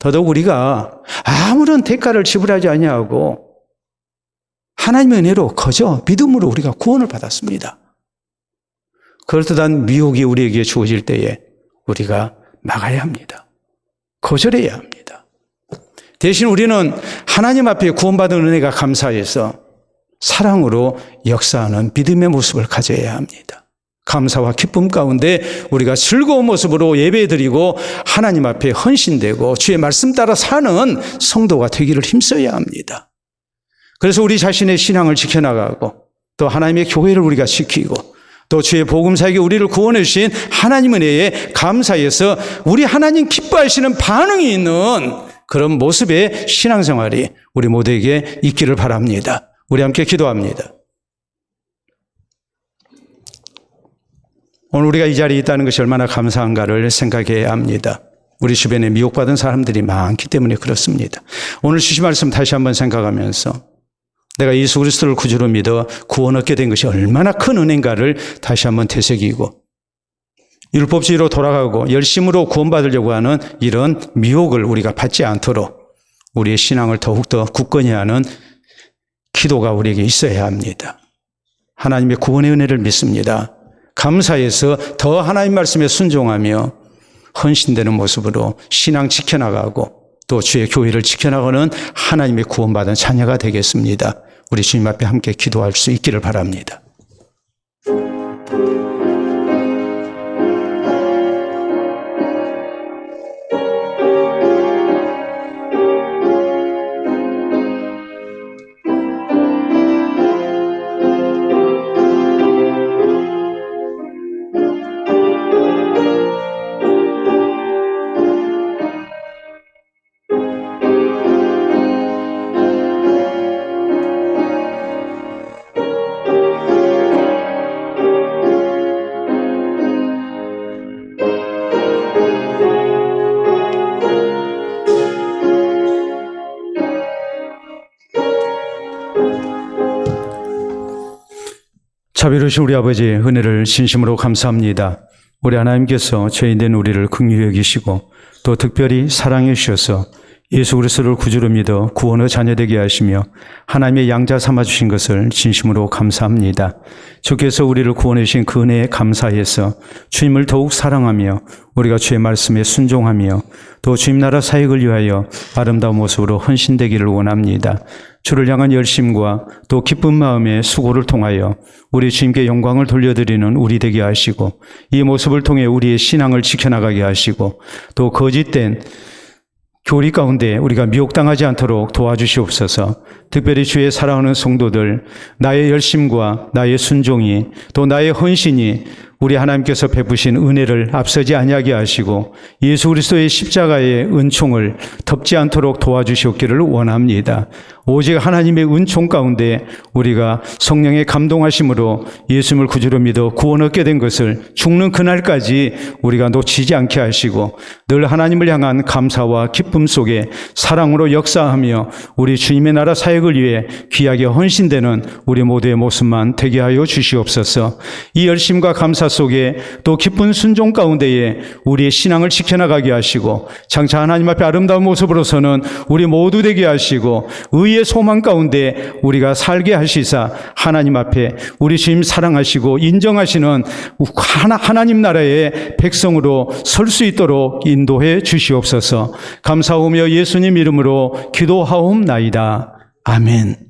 더더욱 우리가 아무런 대가를 지불하지 아니하고 하나님의 은혜로 거저 믿음으로 우리가 구원을 받았습니다. 그럴듯한 미혹이 우리에게 주어질 때에 우리가 막아야 합니다. 거절해야 합니다. 대신 우리는 하나님 앞에 구원받은 은혜가 감사해서 사랑으로 역사하는 믿음의 모습을 가져야 합니다. 감사와 기쁨 가운데 우리가 즐거운 모습으로 예배드리고 하나님 앞에 헌신되고 주의 말씀 따라 사는 성도가 되기를 힘써야 합니다. 그래서 우리 자신의 신앙을 지켜나가고 또 하나님의 교회를 우리가 지키고 또 주의 복음사에게 우리를 구원해 주신 하나님 은혜에 감사해서 우리 하나님 기뻐하시는 반응이 있는 그런 모습의 신앙생활이 우리 모두에게 있기를 바랍니다. 우리 함께 기도합니다. 오늘 우리가 이 자리에 있다는 것이 얼마나 감사한가를 생각해야 합니다. 우리 주변에 미혹받은 사람들이 많기 때문에 그렇습니다. 오늘 주신 말씀 다시 한번 생각하면서 내가 예수 그리스도를 구주로 믿어 구원 얻게 된 것이 얼마나 큰 은혜인가를 다시 한번 되새기고 율법주의로 돌아가고 열심으로 구원받으려고 하는 이런 미혹을 우리가 받지 않도록 우리의 신앙을 더욱더 굳건히 하는 기도가 우리에게 있어야 합니다. 하나님의 구원의 은혜를 믿습니다. 감사해서 더 하나님 말씀에 순종하며 헌신되는 모습으로 신앙 지켜나가고 또 주의 교회를 지켜나가는 하나님의 구원받은 자녀가 되겠습니다. 우리 주님 앞에 함께 기도할 수 있기를 바랍니다. 자비로우신 우리 아버지 은혜를 진심으로 감사합니다. 우리 하나님께서 죄인된 우리를 긍휼히 여기시고 또 특별히 사랑해 주셔서 예수 그리스도를 구주로 믿어 구원의 자녀되게 하시며 하나님의 양자 삼아주신 것을 진심으로 감사합니다. 주께서 우리를 구원해 주신 그 은혜에 감사해서 주님을 더욱 사랑하며 우리가 주의 말씀에 순종하며 또 주님 나라 사역을 위하여 아름다운 모습으로 헌신되기를 원합니다. 주를 향한 열심과 또 기쁜 마음의 수고를 통하여 우리 주님께 영광을 돌려드리는 우리 되게 하시고 이 모습을 통해 우리의 신앙을 지켜나가게 하시고 또 거짓된 교리 가운데 우리가 미혹당하지 않도록 도와주시옵소서. 특별히 주의 사랑하는 성도들, 나의 열심과 나의 순종이 또 나의 헌신이 우리 하나님께서 베푸신 은혜를 앞서지 아니하게 하시고 예수 그리스도의 십자가의 은총을 덮지 않도록 도와주시옵기를 원합니다. 오직 하나님의 은총 가운데 우리가 성령의 감동하심으로 예수님을 구주로 믿어 구원 얻게 된 것을 죽는 그날까지 우리가 놓치지 않게 하시고 늘 하나님을 향한 감사와 기쁨 속에 사랑으로 역사하며 우리 주님의 나라 사역을 위해 귀하게 헌신되는 우리 모두의 모습만 되게 하여 주시옵소서. 이 열심과 감사 속에 또 기쁜 순종 가운데에 우리의 신앙을 지켜나가게 하시고 장차 하나님 앞에 아름다운 모습으로서는 우리 모두 되게 하시고 의의 소망 가운데 우리가 살게 하시사 하나님 앞에 우리 주님 사랑하시고 인정하시는 하나님 나라의 백성으로 설 수 있도록 인도해 주시옵소서. 감사하며 예수님 이름으로 기도하옵나이다. 아멘.